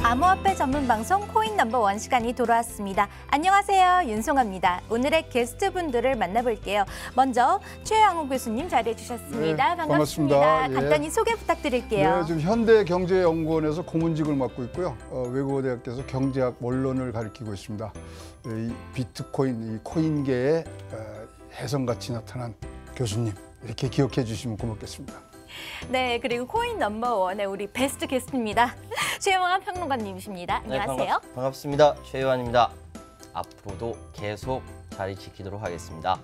암호화폐 전문 방송 코인 넘버원 시간이 돌아왔습니다. 안녕하세요, 윤송아입니다. 오늘의 게스트분들을 만나볼게요. 먼저 최양호 교수님 자리해 주셨습니다. 네, 반갑습니다. 예. 간단히 소개 부탁드릴게요. 네, 지금 현대경제연구원에서 고문직을 맡고 있고요. 외국어대학교에서 경제학 원론을 가르치고 있습니다. 이 비트코인, 이 코인계의 혜성같이 나타난 교수님, 이렇게 기억해 주시면 고맙겠습니다. 네, 그리고 코인 넘버원의 우리 베스트 게스트입니다. 최영환 평론가님이십니다. 안녕하세요. 네, 반갑습니다. 최요한입니다. 앞으로도 계속 자리 지키도록 하겠습니다.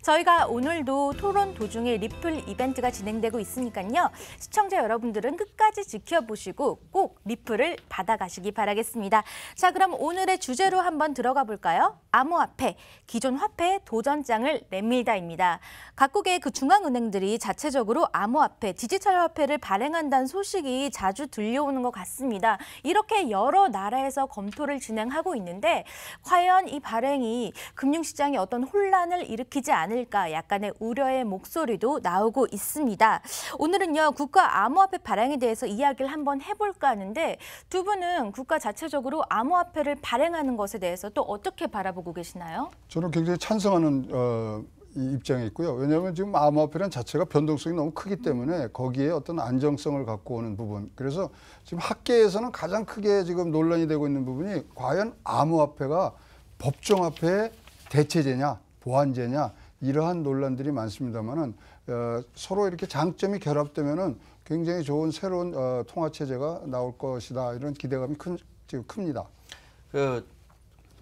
저희가 오늘도 토론 도중에 리플 이벤트가 진행되고 있으니까요. 시청자 여러분들은 끝까지 지켜보시고 꼭 리플을 받아가시기 바라겠습니다. 자, 그럼 오늘의 주제로 한번 들어가 볼까요? 암호화폐, 기존 화폐의 도전장을 냅니다입니다. 각국의 그 중앙은행들이 자체적으로 암호화폐, 디지털 화폐를 발행한다는 소식이 자주 들려오는 것 같습니다. 이렇게 여러 나라에서 검토를 진행하고 있는데 과연 이 발행이 금융시장에 어떤 혼란을 일으키지 않을까 약간의 우려의 목소리도 나오고 있습니다. 오늘은요, 국가 암호화폐 발행에 대해서 이야기를 한번 해볼까 하는데 두 분은 국가 자체적으로 암호화폐를 발행하는 것에 대해서 또 어떻게 바라보고 계시나요? 저는 굉장히 찬성하는 이 입장에 있고요. 왜냐하면 지금 암호화폐라는 자체가 변동성이 너무 크기 때문에 거기에 어떤 안정성을 갖고 오는 부분. 그래서 지금 학계에서는 가장 크게 지금 논란이 되고 있는 부분이 과연 암호화폐가 법정화폐의 대체제냐, 보완제냐, 이러한 논란들이 많습니다만은 서로 이렇게 장점이 결합되면은 굉장히 좋은 새로운 통화 체제가 나올 것이다, 이런 기대감이 지금 큽니다.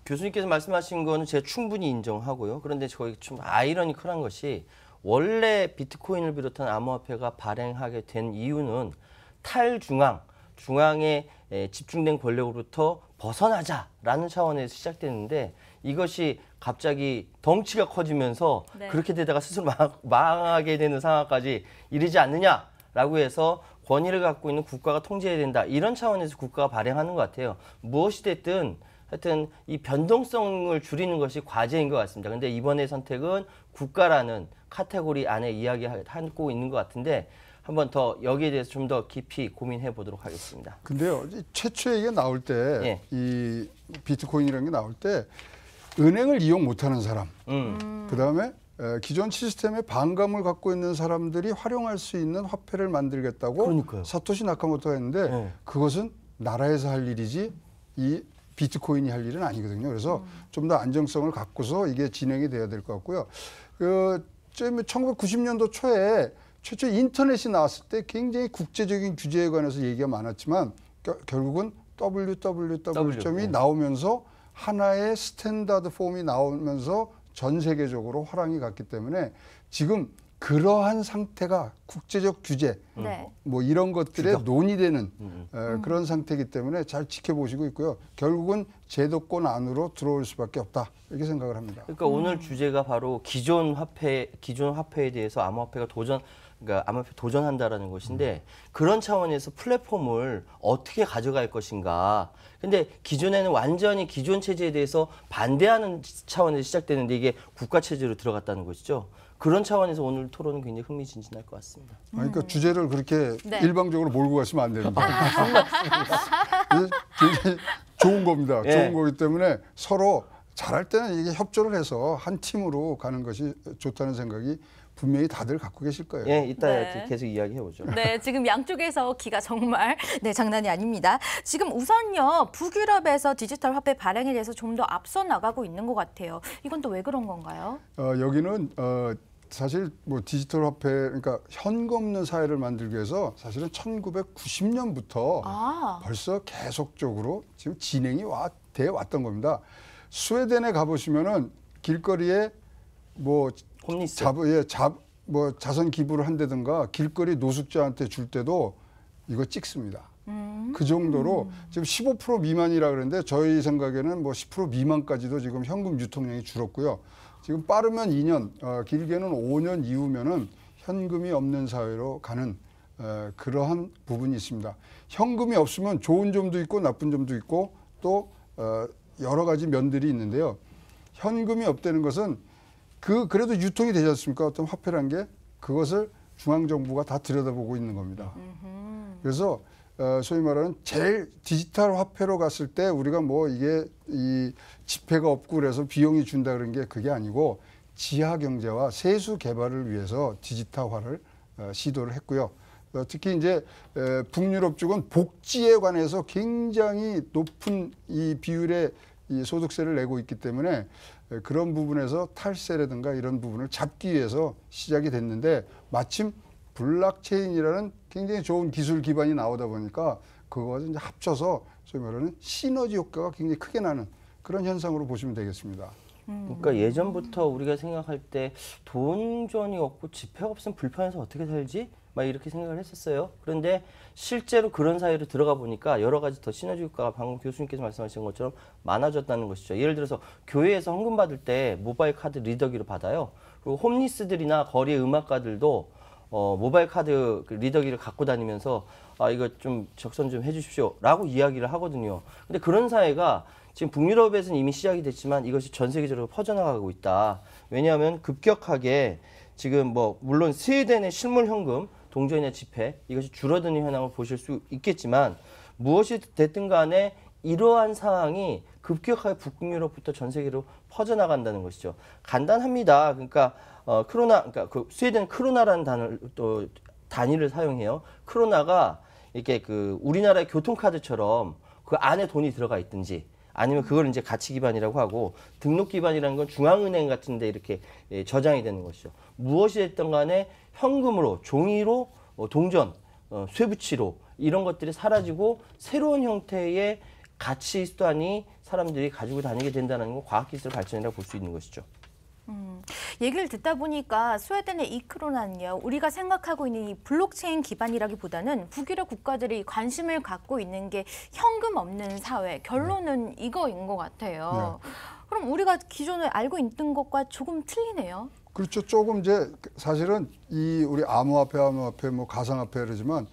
교수님께서 말씀하신 거는 제가 충분히 인정하고요. 그런데 저희 좀 아이러니컬한 것이 원래 비트코인을 비롯한 암호화폐가 발행하게 된 이유는 중앙에 집중된 권력으로부터 벗어나자라는 차원에서 시작됐는데 이것이 갑자기 덩치가 커지면서 그렇게 되다가 스스로 망하게 되는 상황까지 이르지 않느냐라고 해서 권위를 갖고 있는 국가가 통제해야 된다. 이런 차원에서 국가가 발행하는 것 같아요. 무엇이 됐든 하여튼 이 변동성을 줄이는 것이 과제인 것 같습니다. 근데 이번의 선택은 국가라는 카테고리 안에 이야기하고 있는 것 같은데 한번 더 여기에 대해서 좀 더 깊이 고민해 보도록 하겠습니다. 근데요, 최초에 이게 나올 때, 이 비트코인이라는 게 나올 때 은행을 이용 못하는 사람, 그다음에 기존 시스템에 반감을 갖고 있는 사람들이 활용할 수 있는 화폐를 만들겠다고 그러니까요. 사토시 나카모토가 했는데 그것은 나라에서 할 일이지 이 비트코인이 할 일은 아니거든요. 그래서 좀 더 안정성을 갖고서 이게 진행이 돼야 될 것 같고요. 1990년도 초에 최초 인터넷이 나왔을 때 굉장히 국제적인 규제에 관해서 얘기가 많았지만 결국은 www.이 나오면서 하나의 스탠다드 폼이 나오면서 전 세계적으로 화랑이 갔기 때문에 지금 그러한 상태가 국제적 규제, 뭐 이런 것들에 논의되는 그런 상태이기 때문에 잘 지켜보시고 있고요. 결국은 제도권 안으로 들어올 수밖에 없다, 이렇게 생각을 합니다. 그러니까 오늘 주제가 바로 기존 화폐에 대해서 암호화폐가 암호화폐 도전한다라는 것인데 그런 차원에서 플랫폼을 어떻게 가져갈 것인가. 근데 기존에는 완전히 기존 체제에 대해서 반대하는 차원에서 시작되는데 이게 국가 체제로 들어갔다는 것이죠. 그런 차원에서 오늘 토론은 굉장히 흥미진진할 것 같습니다. 그러니까 주제를 그렇게 일방적으로 몰고 가시면 안 됩니다. 굉장히 좋은 겁니다. 좋은 거기 때문에 서로 잘할 때는 이게 협조를 해서 한 팀으로 가는 것이 좋다는 생각이 분명히 다들 갖고 계실 거예요. 예, 이따 계속 이야기해보죠. 네, 지금 양쪽에서 기가 정말 장난이 아닙니다. 지금 우선요, 북유럽에서 디지털 화폐 발행에 대해서 좀 더 앞서 나가고 있는 것 같아요. 이건 또 왜 그런 건가요? 여기는 사실 뭐 디지털 화폐, 그러니까 현금 없는 사회를 만들기 위해서 사실은 1990년부터 벌써 계속적으로 지금 진행이 돼 왔던 겁니다. 스웨덴에 가보시면은 길거리에 뭐 자선 기부를 한다든가 길거리 노숙자한테 줄 때도 이거 찍습니다. 그 정도로 지금 15% 미만이라 그러는데 저희 생각에는 뭐 10% 미만까지도 지금 현금 유통량이 줄었고요. 지금 빠르면 2년, 길게는 5년 이후면은 현금이 없는 사회로 가는 그러한 부분이 있습니다. 현금이 없으면 좋은 점도 있고 나쁜 점도 있고 또 여러 가지 면들이 있는데요. 현금이 없다는 것은 그래도 유통이 되지 않습니까? 어떤 화폐란 게 그것을 중앙정부가 다 들여다보고 있는 겁니다. 그래서 소위 말하는 제일 디지털 화폐로 갔을 때 우리가 뭐 이게 이 지폐가 없고 그래서 비용이 준다 그런 게 그게 아니고 지하 경제와 세수 개발을 위해서 디지털화를 시도를 했고요. 특히 이제 북유럽 쪽은 복지에 관해서 굉장히 높은 이 비율의 이 소득세를 내고 있기 때문에 그런 부분에서 탈세라든가 이런 부분을 잡기 위해서 시작이 됐는데 마침 블록체인이라는 굉장히 좋은 기술 기반이 나오다 보니까 그거와 이제 합쳐서 소위 말하는 시너지 효과가 굉장히 크게 나는 그런 현상으로 보시면 되겠습니다. 그러니까 예전부터 우리가 생각할 때 돈전이 없고 지폐가 없으면 불편해서 어떻게 살지? 막 이렇게 생각을 했었어요. 그런데 실제로 그런 사회로 들어가 보니까 여러 가지 더 시너지 효과가 방금 교수님께서 말씀하신 것처럼 많아졌다는 것이죠. 예를 들어서 교회에서 헌금 받을 때 모바일 카드 리더기로 받아요. 그리고 홈리스들이나 거리 음악가들도 모바일 카드 리더기를 갖고 다니면서 이거 좀 적선 좀 해주십시오라고 이야기를 하거든요. 근데 그런 사회가 지금 북유럽에서는 이미 시작이 됐지만 이것이 전 세계적으로 퍼져나가고 있다. 왜냐하면 급격하게 지금 뭐 물론 스웨덴의 실물 현금, 동전이나 지폐 이것이 줄어드는 현황을 보실 수 있겠지만 무엇이 됐든 간에 이러한 상황이 급격하게 북유럽부터 전 세계로 퍼져나간다는 것이죠. 간단합니다. 그러니까 그러니까 그 스웨덴 크로나라는 단위를 사용해요. 크로나가 이렇게 그 우리나라의 교통카드처럼 그 안에 돈이 들어가 있든지 아니면 그걸 이제 가치 기반이라고 하고 등록 기반이라는 건 중앙은행 같은 데 이렇게 저장이 되는 것이죠. 무엇이 됐든 간에 현금으로, 종이로, 동전, 쇠붙이로 이런 것들이 사라지고 새로운 형태의 가치 수단이 사람들이 가지고 다니게 된다는 건 과학기술 발전이라고 볼 수 있는 것이죠. 얘기를 듣다 보니까 스웨덴의 이 크로나는요, 우리가 생각하고 있는 이 블록체인 기반이라기보다는 북유럽 국가들이 관심을 갖고 있는 게 현금 없는 사회, 결론은 이거인 것 같아요. 그럼 우리가 기존에 알고 있던 것과 조금 틀리네요. 그렇죠. 조금 이제 사실은 이 우리 암호화폐, 뭐 가상화폐 그러지만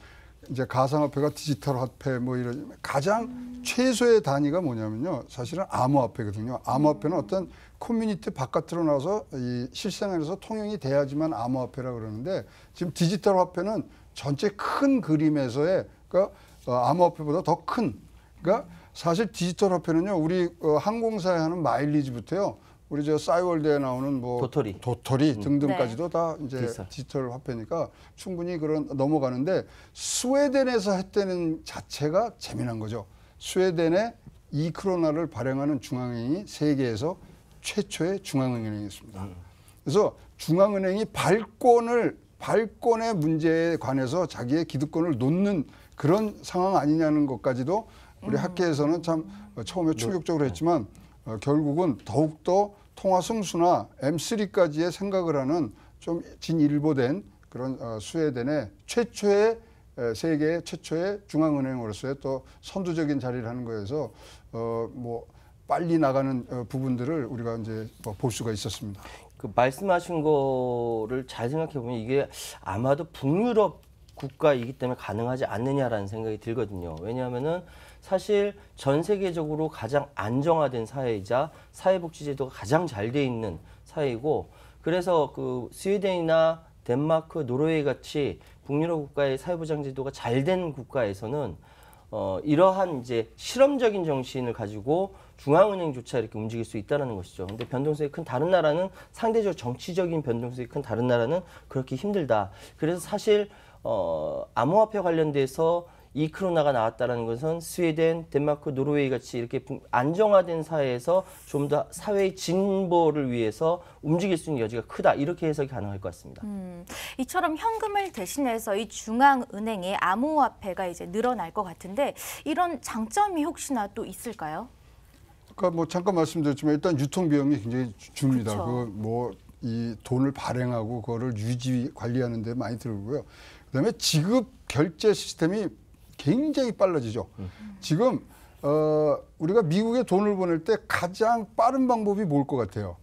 이제 가상화폐가 디지털 화폐 뭐 이런 가장 최소의 단위가 뭐냐면요. 사실은 암호화폐거든요. 암호화폐는 어떤 커뮤니티 바깥으로 나와서 이 실생활에서 통용이 돼야지만 암호화폐라고 그러는데 지금 디지털 화폐는 전체 큰 그림에서의 그러니까 암호화폐보다 더 큰 그러니까 사실 디지털 화폐는요. 우리 항공사에 하는 마일리지부터요. 우리 저 싸이월드에 나오는 뭐 도토리 등등까지도 다 이제 비싸. 디지털 화폐니까 충분히 그런 넘어가는데 스웨덴에서 했다는 자체가 재미난 거죠. 스웨덴에 이 크로나를 발행하는 중앙은행이 세계에서 최초의 중앙은행이었습니다. 그래서 중앙은행이 발권의 문제에 관해서 자기의 기득권을 놓는 그런 상황 아니냐는 것까지도 우리 학계에서는 참 처음에 충격적으로 했지만 결국은 더욱더 통화 승수나 M3까지의 생각을 하는 좀 진일보된 그런 스웨덴의 최초의 세계 최초의 중앙은행으로서의 또 선두적인 자리를 하는 거여서 뭐 빨리 나가는 부분들을 우리가 이제 볼 수가 있었습니다. 그 말씀하신 거를 잘 생각해 보면 이게 아마도 북유럽 국가이기 때문에 가능하지 않느냐라는 생각이 들거든요. 왜냐하면은 사실 전 세계적으로 가장 안정화된 사회이자 사회복지제도가 가장 잘 돼 있는 사회이고 그래서 그 스웨덴이나 덴마크, 노르웨이 같이 북유럽 국가의 사회보장제도가 잘 된 국가에서는 이러한 이제 실험적인 정신을 가지고 중앙은행조차 이렇게 움직일 수 있다는 것이죠. 근데 변동성이 큰 다른 나라는 상대적으로 정치적인 변동성이 큰 다른 나라는 그렇게 힘들다. 그래서 사실 암호화폐 관련돼서 이 크로나가 나왔다는 것은 스웨덴, 덴마크, 노르웨이 같이 이렇게 안정화된 사회에서 좀 더 사회의 진보를 위해서 움직일 수 있는 여지가 크다. 이렇게 해석이 가능할 것 같습니다. 이처럼 현금을 대신해서 이 중앙은행의 암호화폐가 이제 늘어날 것 같은데 이런 장점이 혹시나 또 있을까요? 그러니까 뭐 잠깐 말씀드렸지만 일단 유통 비용이 굉장히 줍니다. 그렇죠. 그 뭐 이 돈을 발행하고 그거를 유지 관리하는 데 많이 들고요. 그다음에 지급 결제 시스템이 굉장히 빨라지죠. 지금 우리가 미국에 돈을 보낼 때 가장 빠른 방법이 뭘 것 같아요?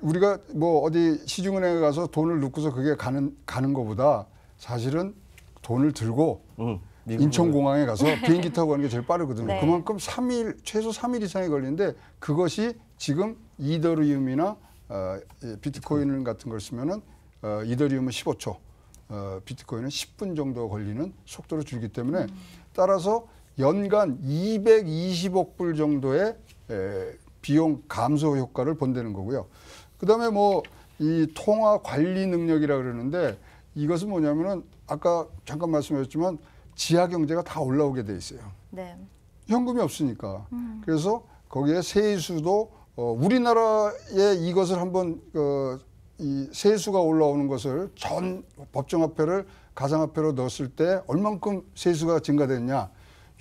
우리가 뭐 어디 시중은행에 가서 돈을 넣고서 그게 가는 것보다 사실은 돈을 들고 인천공항에 가서 비행기 타고 가는 게 제일 빠르거든요. 네. 그만큼 3일, 최소 3일 이상이 걸리는데 그것이 지금 이더리움이나 비트코인 같은 걸 쓰면은 이더리움은 15초, 비트코인은 10분 정도 걸리는 속도로 줄기 때문에 따라서 연간 220억 불 정도의 비용 감소 효과를 본다는 거고요. 그다음에 뭐 이 통화 관리 능력이라 그러는데 이것은 뭐냐면은 아까 잠깐 말씀하셨지만 지하 경제가 다 올라오게 돼 있어요. 네. 현금이 없으니까. 그래서 거기에 세수도 우리나라에 이것을 한번 이 세수가 올라오는 것을 전 법정화폐를 가상화폐로 넣었을 때 얼만큼 세수가 증가됐냐?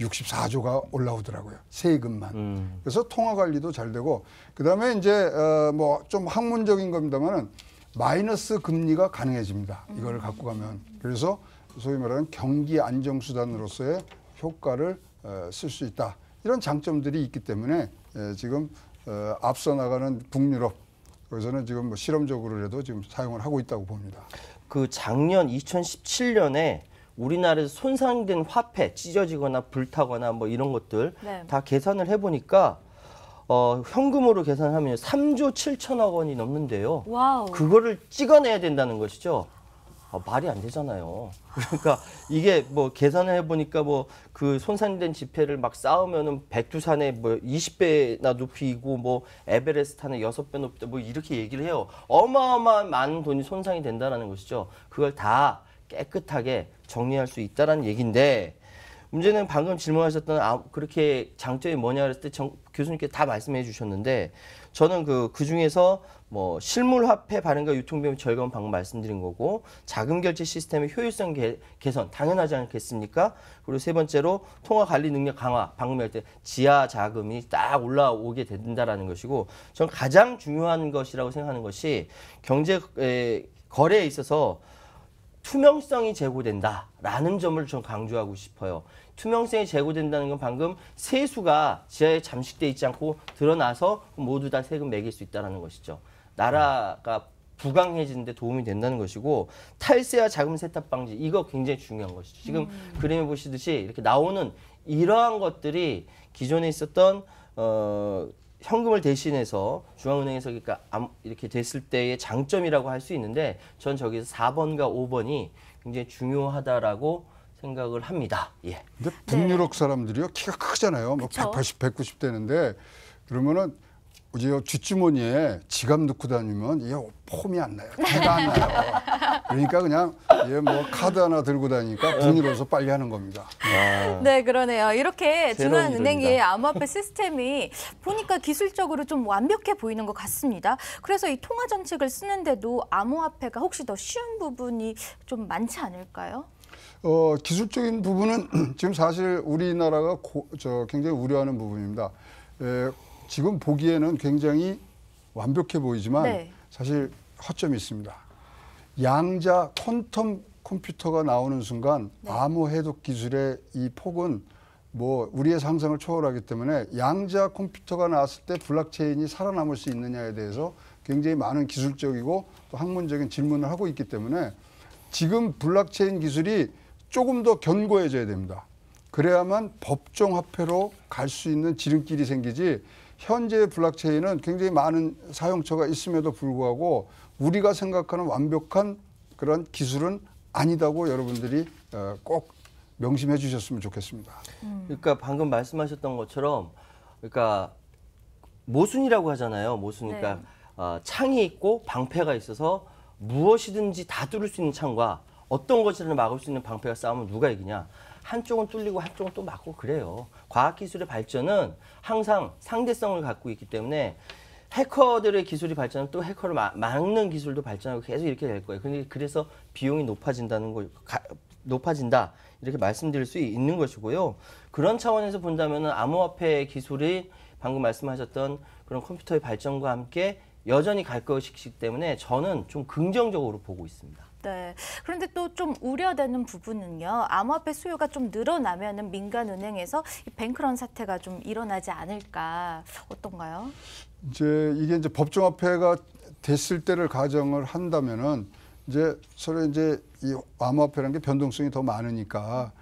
64조가 올라오더라고요. 세금만. 그래서 통화 관리도 잘 되고 그다음에 이제 뭐 좀 학문적인 겁니다만은 마이너스 금리가 가능해집니다. 이걸 갖고 가면. 그래서 소위 말하는 경기 안정 수단으로서의 효과를 쓸 수 있다. 이런 장점들이 있기 때문에 지금 앞서 나가는 북유럽 거기서는 지금 뭐 실험적으로라도 지금 사용을 하고 있다고 봅니다. 그 작년 2017년에 우리나라에서 손상된 화폐 찢어지거나 불타거나 뭐 이런 것들 네. 다 계산을 해보니까 현금으로 계산하면 3조 7천억 원이 넘는데요. 와우. 그거를 찍어내야 된다는 것이죠. 말이 안 되잖아요. 그러니까 이게 뭐 계산을 해보니까 뭐 그 손상된 지폐를 막 쌓으면은 백두산에 뭐 20배나 높이고 뭐 에베레스트는 6배 높다 뭐 이렇게 얘기를 해요. 어마어마한 많은 돈이 손상이 된다는 것이죠. 그걸 다 깨끗하게 정리할 수 있다라는 얘기인데 문제는 방금 질문하셨던 그렇게 장점이 뭐냐 그랬을 때 교수님께 다 말씀해 주셨는데 저는 그 중에서 뭐 실물 화폐 발행과 유통 비용 절감 방금 말씀드린 거고 자금 결제 시스템의 효율성 개선 당연하지 않겠습니까? 그리고 세 번째로 통화 관리 능력 강화 방금 할 때 지하 자금이 딱 올라오게 된다라는 것이고 저는 가장 중요한 것이라고 생각하는 것이 경제 거래에 있어서 투명성이 제고된다라는 점을 좀 강조하고 싶어요. 투명성이 제고된다는 건 방금 세수가 지하에 잠식돼 있지 않고 드러나서 모두 다 세금 매길 수 있다는 것이죠. 나라가 부강해지는 데 도움이 된다는 것이고 탈세와 자금 세탁 방지 이거 굉장히 중요한 것이죠. 지금 그림에 보시듯이 이렇게 나오는 이러한 것들이 기존에 있었던 현금을 대신해서 중앙은행에서 그러니까 이렇게 됐을 때의 장점이라고 할 수 있는데 전 저기서 4번과 5번이 굉장히 중요하다라고 생각을 합니다. 예. 근데 북유럽 사람들이요 키가 크잖아요. 뭐 180, 190 되는데 그러면은 이제 뒷주머니에 지갑 넣고 다니면 이게 폼이 안 나요. 티가 안 나요. 그러니까 그냥 뭐 카드 하나 들고 다니니까 북유럽에서 빨리 하는 겁니다. 네, 그러네요. 이렇게 새로운 중앙은행의 이론이다. 암호화폐 시스템이 보니까 기술적으로 좀 완벽해 보이는 것 같습니다. 그래서 이 통화 전칙을 쓰는데도 암호화폐가 혹시 더 쉬운 부분이 좀 많지 않을까요? 기술적인 부분은 지금 사실 우리나라가 굉장히 우려하는 부분입니다. 지금 보기에는 굉장히 완벽해 보이지만 네. 사실 허점이 있습니다. 양자 퀀텀 컴퓨터가 나오는 순간 암호 해독 기술의 이 폭은 뭐 우리의 상상을 초월하기 때문에 양자 컴퓨터가 나왔을 때 블록체인이 살아남을 수 있느냐에 대해서 굉장히 많은 기술적이고 또 학문적인 질문을 하고 있기 때문에 지금 블록체인 기술이 조금 더 견고해져야 됩니다. 그래야만 법정 화폐로 갈 수 있는 지름길이 생기지 현재의 블록체인은 굉장히 많은 사용처가 있음에도 불구하고 우리가 생각하는 완벽한 그런 기술은 아니다고 여러분들이 꼭 명심해 주셨으면 좋겠습니다. 그러니까 방금 말씀하셨던 것처럼 그러니까 모순이라고 하잖아요. 모순 그러니까 창이 있고 방패가 있어서 무엇이든지 다 뚫을 수 있는 창과 어떤 것이든 막을 수 있는 방패가 싸우면 누가 이기냐. 한쪽은 뚫리고 한쪽은 또 막고 그래요. 과학기술의 발전은 항상 상대성을 갖고 있기 때문에 해커들의 기술이 발전하면 또 해커를 막는 기술도 발전하고 계속 이렇게 될 거예요. 그래서 비용이 높아진다 이렇게 말씀드릴 수 있는 것이고요. 그런 차원에서 본다면 암호화폐 기술이 방금 말씀하셨던 그런 컴퓨터의 발전과 함께 여전히 갈 것이기 때문에 저는 좀 긍정적으로 보고 있습니다. 네. 그런데 또 좀 우려되는 부분은요. 암호화폐 수요가 좀 늘어나면은 민간은행에서 이 뱅크런 사태가 좀 일어나지 않을까. 어떤가요? 이게 이제 법정화폐가 됐을 때를 가정을 한다면은 이제 서로 이제 이 암호화폐라는 게 변동성이 더 많으니까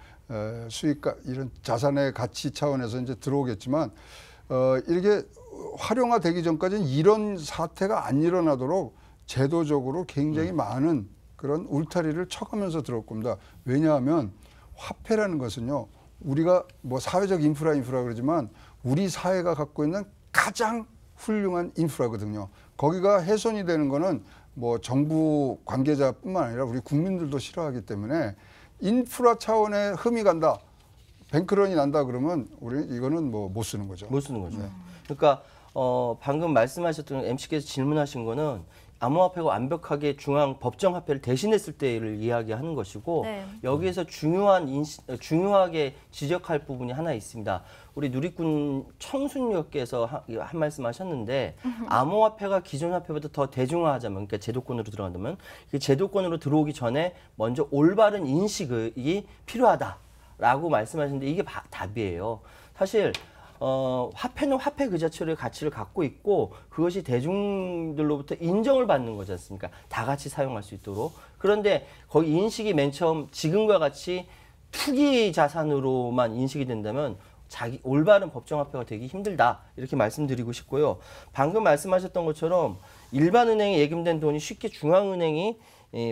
수익가 이런 자산의 가치 차원에서 이제 들어오겠지만 이렇게 활용화되기 전까지는 이런 사태가 안 일어나도록 제도적으로 굉장히 많은 그런 울타리를 쳐가면서 들어올 겁니다. 왜냐하면 화폐라는 것은요, 우리가 뭐 사회적 인프라 그러지만 우리 사회가 갖고 있는 가장 훌륭한 인프라거든요. 거기가 훼손이 되는 거는 뭐 정부 관계자뿐만 아니라 우리 국민들도 싫어하기 때문에 인프라 차원의 흠이 간다, 뱅크런이 난다 그러면 우리 이거는 뭐 못 쓰는 거죠. 못 쓰는 거죠. 그러니까 방금 말씀하셨던 MC께서 질문하신 거는 암호화폐가 완벽하게 중앙 법정화폐를 대신했을 때를 이야기하는 것이고 네. 여기에서 중요하게 지적할 부분이 하나 있습니다. 우리 누리꾼 청순님께서 한 말씀하셨는데 암호화폐가 기존 화폐보다 더 대중화하자면, 그러니까 제도권으로 들어간다면 그 제도권으로 들어오기 전에 먼저 올바른 인식이 필요하다라고 말씀하셨는데 이게 답이에요. 사실 화폐는 화폐 그 자체의 가치를 갖고 있고 그것이 대중들로부터 인정을 받는 거지 않습니까? 다 같이 사용할 수 있도록. 그런데 거기 인식이 맨 처음 지금과 같이 투기 자산으로만 인식이 된다면 올바른 법정화폐가 되기 힘들다, 이렇게 말씀드리고 싶고요. 방금 말씀하셨던 것처럼 일반 은행에 예금된 돈이 쉽게 중앙은행이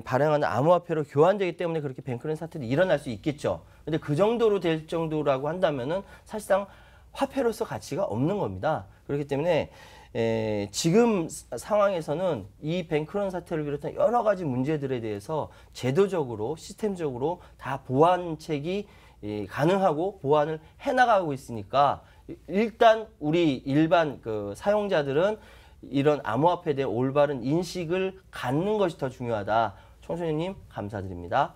발행하는 암호화폐로 교환되기 때문에 그렇게 뱅크런 사태도 일어날 수 있겠죠. 근데 그 정도로 될 정도라고 한다면은 사실상 화폐로서 가치가 없는 겁니다. 그렇기 때문에 지금 상황에서는 이 뱅크런 사태를 비롯한 여러 가지 문제들에 대해서 제도적으로 시스템적으로 다 보완책이 가능하고 보완을 해나가고 있으니까 일단 우리 일반 그 사용자들은 이런 암호화폐에 대해 올바른 인식을 갖는 것이 더 중요하다. 청소년님 감사드립니다.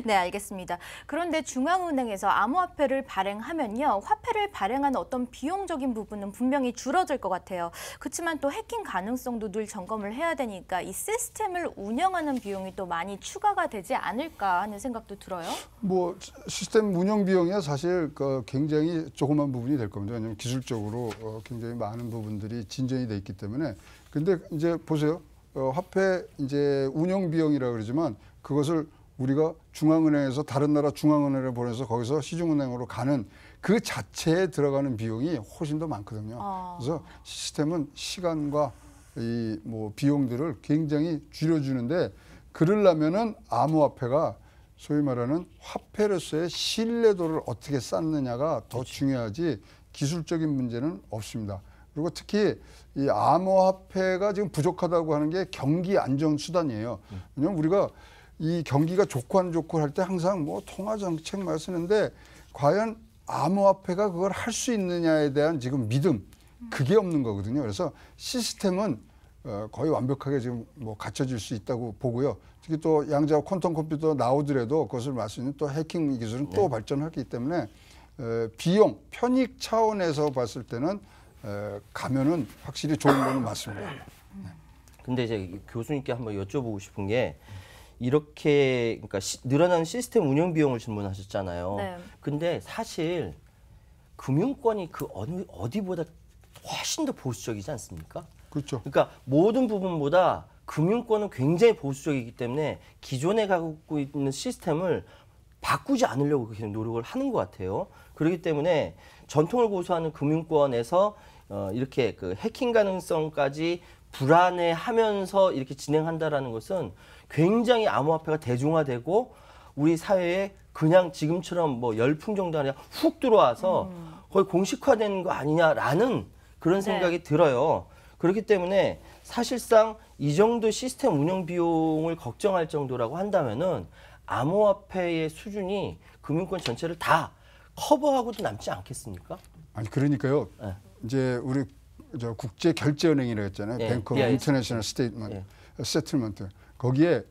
네, 알겠습니다. 그런데 중앙은행에서 암호화폐를 발행하면요, 화폐를 발행하는 어떤 비용적인 부분은 분명히 줄어들 것 같아요. 그렇지만 또 해킹 가능성도 늘 점검을 해야 되니까 이 시스템을 운영하는 비용이 또 많이 추가가 되지 않을까 하는 생각도 들어요. 뭐 시스템 운영 비용이 사실 굉장히 조그만 부분이 될 겁니다. 왜냐하면 기술적으로 굉장히 많은 부분들이 진전이 돼 있기 때문에. 근데 이제 보세요. 화폐 이제 운영 비용이라 그러지만 그것을 우리가 중앙은행에서 다른 나라 중앙은행을 보내서 거기서 시중은행으로 가는 그 자체에 들어가는 비용이 훨씬 더 많거든요. 그래서 시스템은 시간과 이 뭐 비용들을 굉장히 줄여주는데, 그러려면은 암호화폐가 소위 말하는 화폐로서의 신뢰도를 어떻게 쌓느냐가 더 중요하지 기술적인 문제는 없습니다. 그리고 특히 이 암호화폐가 지금 부족하다고 하는 게 경기 안정 수단이에요. 왜냐하면 우리가 이 경기가 좋고 안 좋고 할 때 항상 뭐 통화 정책만 쓰는데 과연 암호화폐가 그걸 할 수 있느냐에 대한 지금 믿음, 그게 없는 거거든요. 그래서 시스템은 거의 완벽하게 지금 뭐 갖춰질 수 있다고 보고요. 특히 또 양자 퀀텀 컴퓨터 나오더라도 그것을 말 수 있는 또 해킹 기술은 또 발전하기 때문에 비용, 편익 차원에서 봤을 때는 가면은 확실히 좋은 거는 맞습니다. 근데 이제 교수님께 한번 여쭤보고 싶은 게 이렇게 그러니까 늘어나는 시스템 운영 비용을 질문하셨잖아요. 네. 근데 사실 금융권이 그 어디보다 훨씬 더 보수적이지 않습니까? 그렇죠. 그러니까 모든 부분보다 금융권은 굉장히 보수적이기 때문에 기존에 갖고 있는 시스템을 바꾸지 않으려고 그렇게 노력을 하는 것 같아요. 그렇기 때문에 전통을 고수하는 금융권에서 이렇게 그 해킹 가능성까지 불안해하면서 이렇게 진행한다라는 것은 굉장히 암호화폐가 대중화되고 우리 사회에 그냥 지금처럼 뭐 열풍 정도 아니라 훅 들어와서 거의 공식화되는 거 아니냐라는 그런 생각이 들어요. 그렇기 때문에 사실상 이 정도 시스템 운영 비용을 걱정할 정도라고 한다면은 암호화폐의 수준이 금융권 전체를 다 커버하고도 남지 않겠습니까? 아니 그러니까요. 네. 이제 우리 저 국제 결제은행이라고 했잖아요. 예. 뱅크 오브 예. 인터내셔널 세틀먼트. 거기에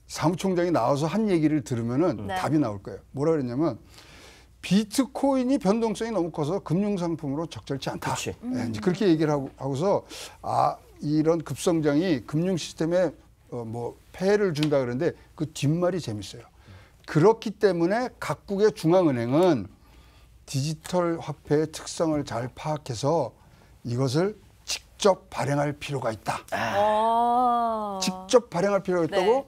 사무총장이 나와서 한 얘기를 들으면은 네. 답이 나올 거예요. 뭐라 그랬냐면 비트코인이 변동성이 너무 커서 금융상품으로 적절치 않다. 예, 이제 그렇게 얘기를 하고서 이런 급성장이 금융 시스템에 뭐 폐해를 준다 그러는데 그 뒷말이 재밌어요. 그렇기 때문에 각국의 중앙은행은 디지털 화폐의 특성을 잘 파악해서 이것을 직접 발행할 필요가 있다. 직접 발행할 필요가 있다고 네.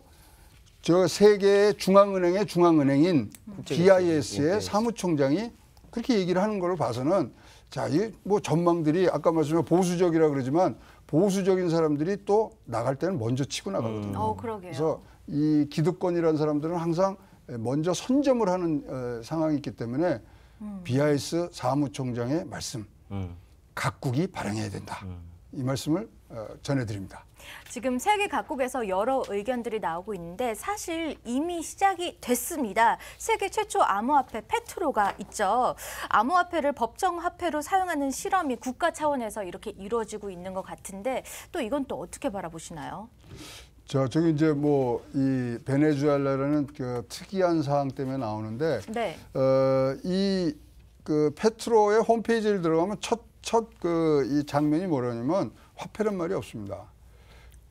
저 세계의 중앙은행의 중앙은행인 BIS의 예. 사무총장이 그렇게 얘기를 하는 걸 봐서는 자, 이 뭐 전망들이 아까 말씀하신 보수적이라 그러지만 보수적인 사람들이 또 나갈 때는 먼저 치고 나가거든요. 그러게요. 그래서 이 기득권이라는 사람들은 항상 먼저 선점을 하는 상황이 있기 때문에 BIS 사무총장의 말씀, 각국이 발행해야 된다. 이 말씀을 전해드립니다. 지금 세계 각국에서 여러 의견들이 나오고 있는데 사실 이미 시작이 됐습니다. 세계 최초 암호화폐 페트로가 있죠. 암호화폐를 법정화폐로 사용하는 실험이 국가 차원에서 이렇게 이루어지고 있는 것 같은데 또 이건 또 어떻게 바라보시나요? 자, 저기 이제 뭐 이 베네수엘라라는 그 특이한 사항 때문에 나오는데, 네. 이 그 페트로의 홈페이지를 들어가면 첫 그 이 장면이 뭐라냐면 화폐란 말이 없습니다.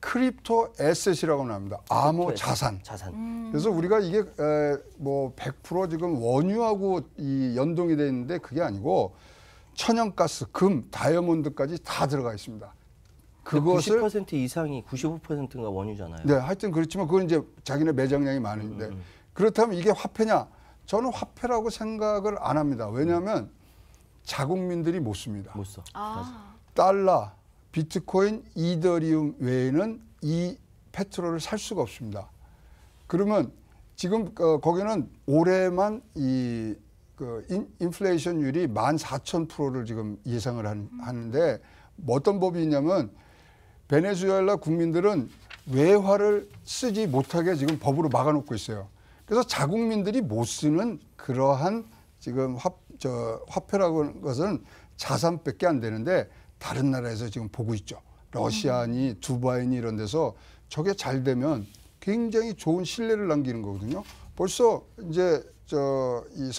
크립토 에셋이라고 나옵니다. 암호 자산. 그래서 우리가 이게 뭐 100% 지금 원유하고 이 연동이 돼 있는데 그게 아니고 천연가스, 금, 다이아몬드까지 다 들어가 있습니다. 그것을 90% 이상이 95%가 원유잖아요. 네, 하여튼 그렇지만 그건 이제 자기네 매장량이 많은데 그렇다면 이게 화폐냐? 저는 화폐라고 생각을 안 합니다. 왜냐하면 자국민들이 못 씁니다. 못 써. 달러, 비트코인, 이더리움 외에는 이 페트로를 살 수가 없습니다. 그러면 지금 거기는 올해만 이 그 인플레이션율이 14,000%를 지금 예상을 하는데 어떤 법이 있냐면 베네수엘라 국민들은 외화를 쓰지 못하게 지금 법으로 막아놓고 있어요. 그래서 자국민들이 못 쓰는 그러한 지금 화폐라고 하는 것은 자산밖에 안 되는데 다른 나라에서 지금 보고 있죠. 러시아니, 두바이니 이런 데서 저게 잘 되면 굉장히 좋은 신뢰를 남기는 거거든요. 벌써 이제 이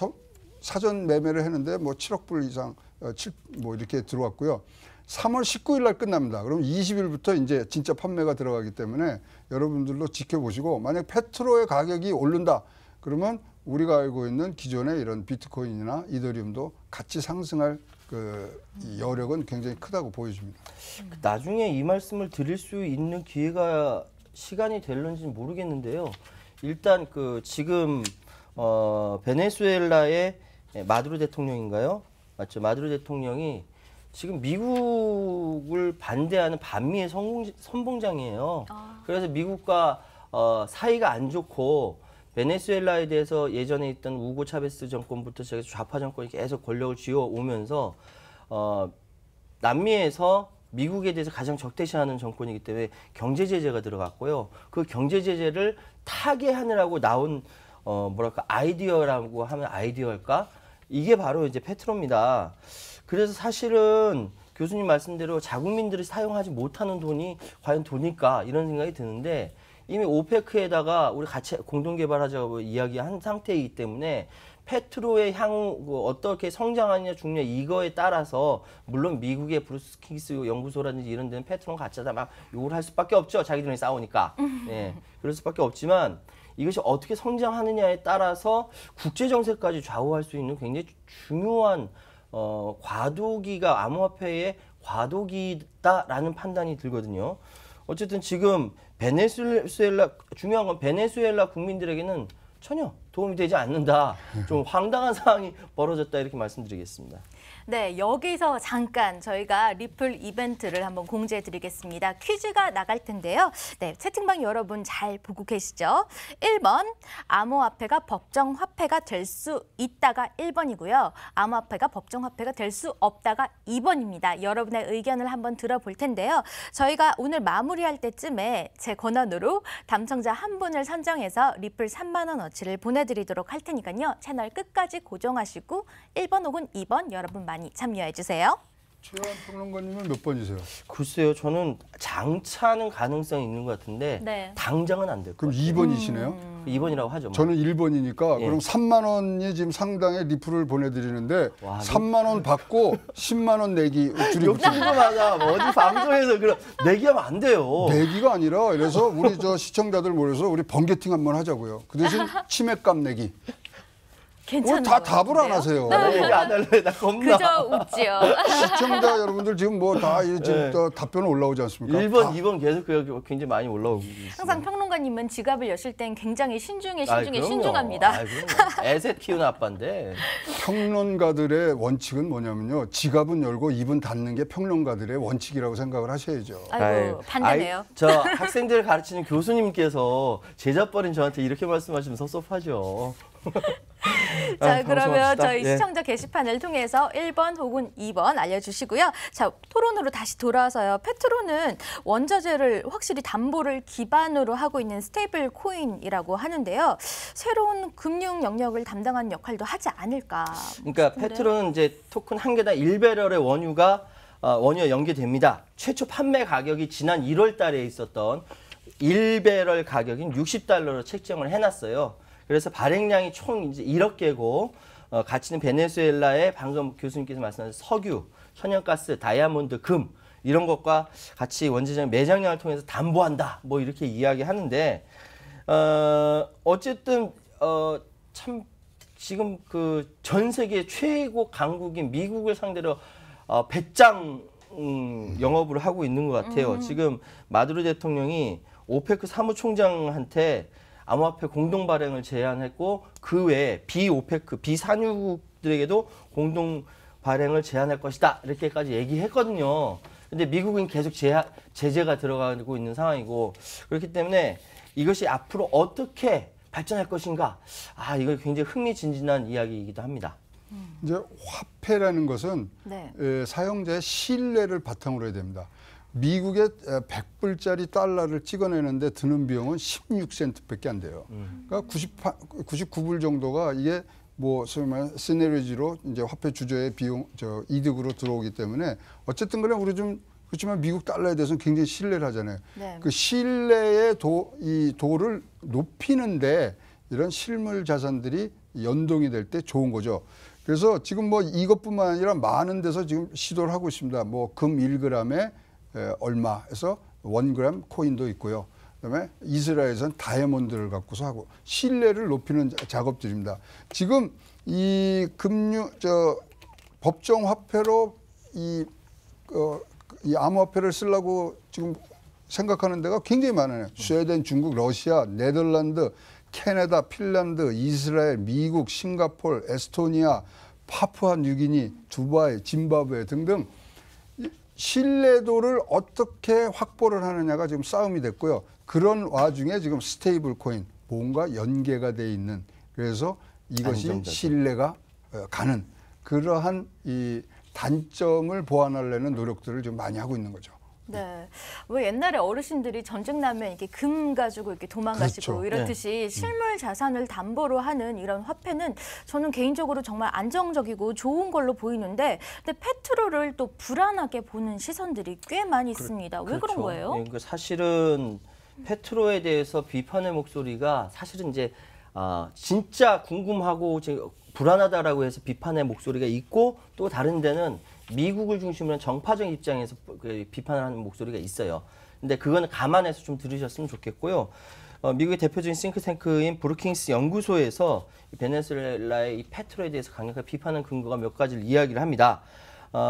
사전 매매를 했는데 뭐 7억 불 이상 뭐 이렇게 들어왔고요. 3월 19일 날 끝납니다. 그럼 20일부터 이제 진짜 판매가 들어가기 때문에 여러분들도 지켜보시고 만약 페트로의 가격이 오른다 그러면 우리가 알고 있는 기존의 이런 비트코인이나 이더리움도 같이 상승할 이 여력은 굉장히 크다고 보여집니다. 나중에 이 말씀을 드릴 수 있는 기회가 시간이 될런지는 모르겠는데요. 일단 그 지금 베네수엘라의 마두로 대통령인가요? 맞죠? 마두로 대통령이 지금 미국을 반대하는 반미의 선봉장이에요. 그래서 미국과 사이가 안 좋고 베네수엘라에 대해서 예전에 있던 우고 차베스 정권부터 시작해서 좌파 정권이 계속 권력을 쥐어오면서 남미에서 미국에 대해서 가장 적대시하는 정권이기 때문에 경제 제재가 들어갔고요. 그 경제 제재를 타개하느라고 나온 뭐랄까 아이디어라고 하면 아이디어일까? 이게 바로 이제 페트로입니다. 그래서 사실은 교수님 말씀대로 자국민들이 사용하지 못하는 돈이 과연 돈일까 이런 생각이 드는데 이미 오페크에다가 우리 같이 공동 개발하자고 이야기한 상태이기 때문에 페트로의 향후 어떻게 성장하느냐 죽느냐 이거에 따라서 물론 미국의 브루스 킹스 연구소라든지 이런 데는 페트로 가짜다 막 욕을 할 수밖에 없죠. 자기들이 싸우니까. 예, 그럴 수밖에 없지만 이것이 어떻게 성장하느냐에 따라서 국제 정세까지 좌우할 수 있는 굉장히 중요한 과도기가 암호화폐의 과도기다라는 판단이 들거든요. 어쨌든 지금 중요한 건 베네수엘라 국민들에게는 전혀 도움이 되지 않는다. 좀 황당한 상황이 벌어졌다 이렇게 말씀드리겠습니다. 네, 여기서 잠깐 저희가 리플 이벤트를 한번 공지해 드리겠습니다. 퀴즈가 나갈 텐데요. 네, 채팅방 여러분 잘 보고 계시죠? 1번, 암호화폐가 법정화폐가 될 수 있다가 1번이고요. 암호화폐가 법정화폐가 될 수 없다가 2번입니다. 여러분의 의견을 한번 들어볼 텐데요. 저희가 오늘 마무리할 때쯤에 제 권한으로 당첨자 한 분을 선정해서 리플 3만 원어치를 보내드리도록 할 테니까요. 채널 끝까지 고정하시고 1번 혹은 2번 여러분 많이 참여해 주세요. 최현 평론가님은 몇 번이세요? 글쎄요, 저는 장차는 가능성이 있는 것 같은데 네. 당장은 안 될 것 그럼 같아요. 2번이시네요? 2번이라고 하죠. 뭐. 저는 1번이니까 예. 그럼 3만 원이 지금 상당의 리플을 보내드리는데 와, 3만 원 받고 10만 원 내기 줄이 욕심 좀 하자. 어디 방송에서 그럼 내기하면 안 돼요. 내기가 아니라 그래서 우리 저 시청자들 모여서 우리 번개팅 한번 하자고요. 그 대신 치맥값 내기. 괜찮은 다 것 답을 안 같은데요? 하세요. 나 얘기 안 할래. 나 겁나. 그저 웃지요. 시청자 여러분들 지금 뭐 다 지금 또 답변 올라오지 않습니까? 1번, 다 2번 계속 굉장히 많이 올라오고 있습니다. 항상 평론가님은 지갑을 여실 땐 굉장히 신중해 아이, 그럼요. 신중합니다. 아이, 그럼요. 애셋 키우는 아빠인데. 평론가들의 원칙은 뭐냐면요. 지갑은 열고 입은 닫는 게 평론가들의 원칙이라고 생각을 하셔야죠. 아이고 아유, 반대네요. 저 학생들을 가르치는 교수님께서 제자뻘인 저한테 이렇게 말씀하시면 섭섭하죠. 자, 그러면 방송합시다. 저희 예. 시청자 게시판을 통해서 1번 혹은 2번 알려주시고요. 자, 토론으로 다시 돌아와서요. 페트로는 원자재를 확실히 담보를 기반으로 하고 있는 스테이블 코인이라고 하는데요. 새로운 금융 영역을 담당하는 역할도 하지 않을까. 그러니까 싶은데요. 페트로는 이제 토큰 한 개당 1배럴의 원유가 연계됩니다. 최초 판매 가격이 지난 1월 달에 있었던 1배럴 가격인 $60로 책정을 해놨어요. 그래서 발행량이 총 이제 1억 개고 가치는 베네수엘라의 방금 교수님께서 말씀하신 석유, 천연가스, 다이아몬드, 금 이런 것과 같이 원재정 매장량을 통해서 담보한다. 뭐 이렇게 이야기하는데 어쨌든 참 지금 그 전 세계 최고 강국인 미국을 상대로 배짱 영업을 하고 있는 것 같아요. 지금 마두로 대통령이 오페크 사무총장한테 암호화폐 공동 발행을 제안했고 그 외에 비오페크, 비산유국들에게도 공동 발행을 제안할 것이다. 이렇게까지 얘기했거든요. 근데 미국은 계속 제재가 들어가고 있는 상황이고 그렇기 때문에 이것이 앞으로 어떻게 발전할 것인가? 이거 굉장히 흥미진진한 이야기이기도 합니다. 이제 화폐라는 것은 네. 사용자의 신뢰를 바탕으로 해야 됩니다. 미국의 100불짜리 달러를 찍어내는데 드는 비용은 16센트밖에 안 돼요. 그러니까 99불 정도가 이게 뭐 소위 말하는 시너지로 이제 화폐 주저의 비용 이득으로 들어오기 때문에 어쨌든 간에 우리 좀 그렇지만 미국 달러에 대해서는 굉장히 신뢰를 하잖아요. 네. 그 신뢰의 도를 높이는데 이런 실물 자산들이 연동이 될 때 좋은 거죠. 그래서 지금 뭐 이것뿐만 아니라 많은 데서 지금 시도를 하고 있습니다. 뭐 금 1g에 얼마 해서 1g 코인도 있고요. 그다음에 이스라엘에서는 다이아몬드를 갖고서 하고 신뢰를 높이는 작업들입니다. 지금 이 법정 화폐로 이 암호화폐를 쓰려고 지금 생각하는 데가 굉장히 많아요. 스웨덴, 중국, 러시아, 네덜란드, 캐나다, 핀란드, 이스라엘, 미국, 싱가포르, 에스토니아, 파푸아 뉴기니, 두바이, 짐바브웨 등등 신뢰도를 어떻게 확보를 하느냐가 지금 싸움이 됐고요. 그런 와중에 지금 스테이블 코인, 뭔가 연계가 돼 있는 그래서 이것이 안정적인. 신뢰가 가는 그러한 이 단점을 보완하려는 노력들을 좀 많이 하고 있는 거죠. 네. 왜 옛날에 어르신들이 전쟁 나면 이렇게 금 가지고 이렇게 도망가시고 그렇죠. 이렇듯이 실물 자산을 담보로 하는 이런 화폐는 저는 개인적으로 정말 안정적이고 좋은 걸로 보이는데 근데 페트로를 또 불안하게 보는 시선들이 꽤 많이 있습니다. 왜 그런 거예요? 그러니까 사실은 페트로에 대해서 비판의 목소리가 사실은 이제 진짜 궁금하고 불안하다라고 해서 비판의 목소리가 있고 또 다른 데는 미국을 중심으로 한 정파적 입장에서 비판을 하는 목소리가 있어요. 근데 그거는 감안해서 좀 들으셨으면 좋겠고요. 미국의 대표적인 싱크탱크인 브루킹스 연구소에서 베네수엘라의 이 페트로에 대해서 강력하게 비판하는 근거가 몇 가지를 이야기를 합니다.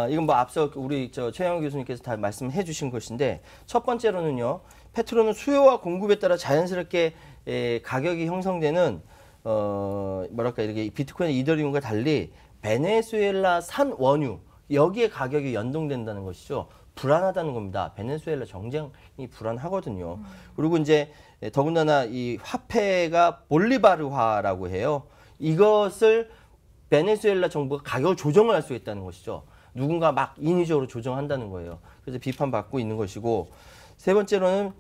이건 뭐 앞서 우리 최영호 교수님께서 다 말씀해 주신 것인데 첫 번째로는요. 페트로는 수요와 공급에 따라 자연스럽게 가격이 형성되는 뭐랄까 이렇게 비트코인, 이더리움과 달리 베네수엘라 산 원유 여기에 가격이 연동된다는 것이죠. 불안하다는 겁니다. 베네수엘라 정쟁이 불안하거든요. 그리고 이제 더군다나 이 화폐가 볼리바르화라고 해요. 이것을 베네수엘라 정부가 가격을 조정을 할 수 있다는 것이죠. 누군가 막 인위적으로 조정한다는 거예요. 그래서 비판받고 있는 것이고 세 번째로는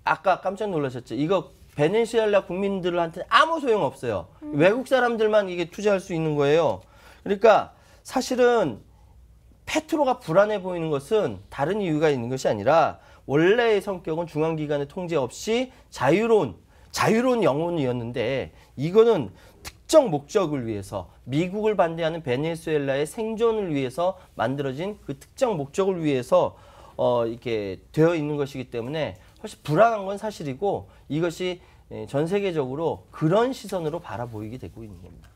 아까 깜짝 놀라셨죠. 이거 베네수엘라 국민들한테 아무 소용 없어요. 외국 사람들만 이게 투자할 수 있는 거예요. 그러니까 사실은 페트로가 불안해 보이는 것은 다른 이유가 있는 것이 아니라 원래의 성격은 중앙기관의 통제 없이 자유로운 영혼이었는데 이거는 특정 목적을 위해서 미국을 반대하는 베네수엘라의 생존을 위해서 만들어진 그 특정 목적을 위해서 이렇게 되어 있는 것이기 때문에 훨씬 불안한 건 사실이고 이것이 전 세계적으로 그런 시선으로 바라보이게 되고 있는 겁니다.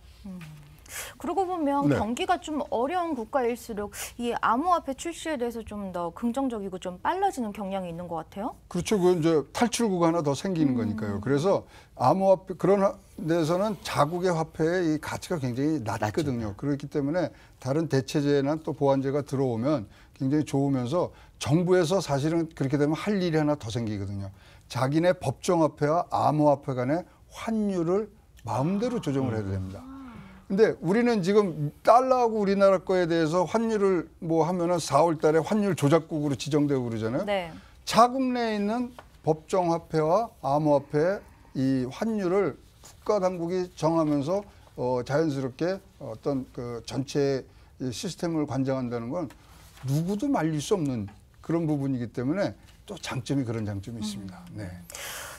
그러고 보면 네. 경기가 좀 어려운 국가일수록 이 암호화폐 출시에 대해서 좀 더 긍정적이고 좀 빨라지는 경향이 있는 것 같아요. 그렇죠. 그 이제 탈출구가 하나 더 생기는 거니까요. 그래서 암호화폐 그런 데서는 자국의 화폐의 이 가치가 굉장히 낮거든요. 그렇기 때문에 다른 대체제나 또 보완제가 들어오면 굉장히 좋으면서 정부에서 사실은 그렇게 되면 할 일이 하나 더 생기거든요. 자기네 법정화폐와 암호화폐 간의 환율을 마음대로 조정을 해도 됩니다. 근데 우리는 지금 달러하고 우리나라 거에 대해서 환율을 뭐 하면은 4월 달에 환율 조작국으로 지정되고 그러잖아요. 네. 자국 내에 있는 법정화폐와 암호화폐 이 환율을 국가 당국이 정하면서 자연스럽게 어떤 그 전체 시스템을 관장한다는 건 누구도 말릴 수 없는 그런 부분이기 때문에 또 장점이 그런 장점이 있습니다. 네.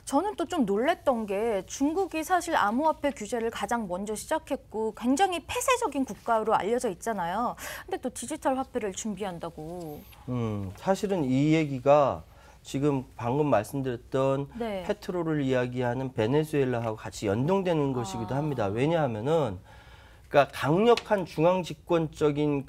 저는 또 좀 놀랬던 게 중국이 사실 암호화폐 규제를 가장 먼저 시작했고 굉장히 폐쇄적인 국가로 알려져 있잖아요. 근데 또 디지털 화폐를 준비한다고. 사실은 이 얘기가 지금 방금 말씀드렸던 네. 페트로를 이야기하는 베네수엘라하고 같이 연동되는 것이기도 합니다. 왜냐하면은 그러니까 강력한 중앙집권적인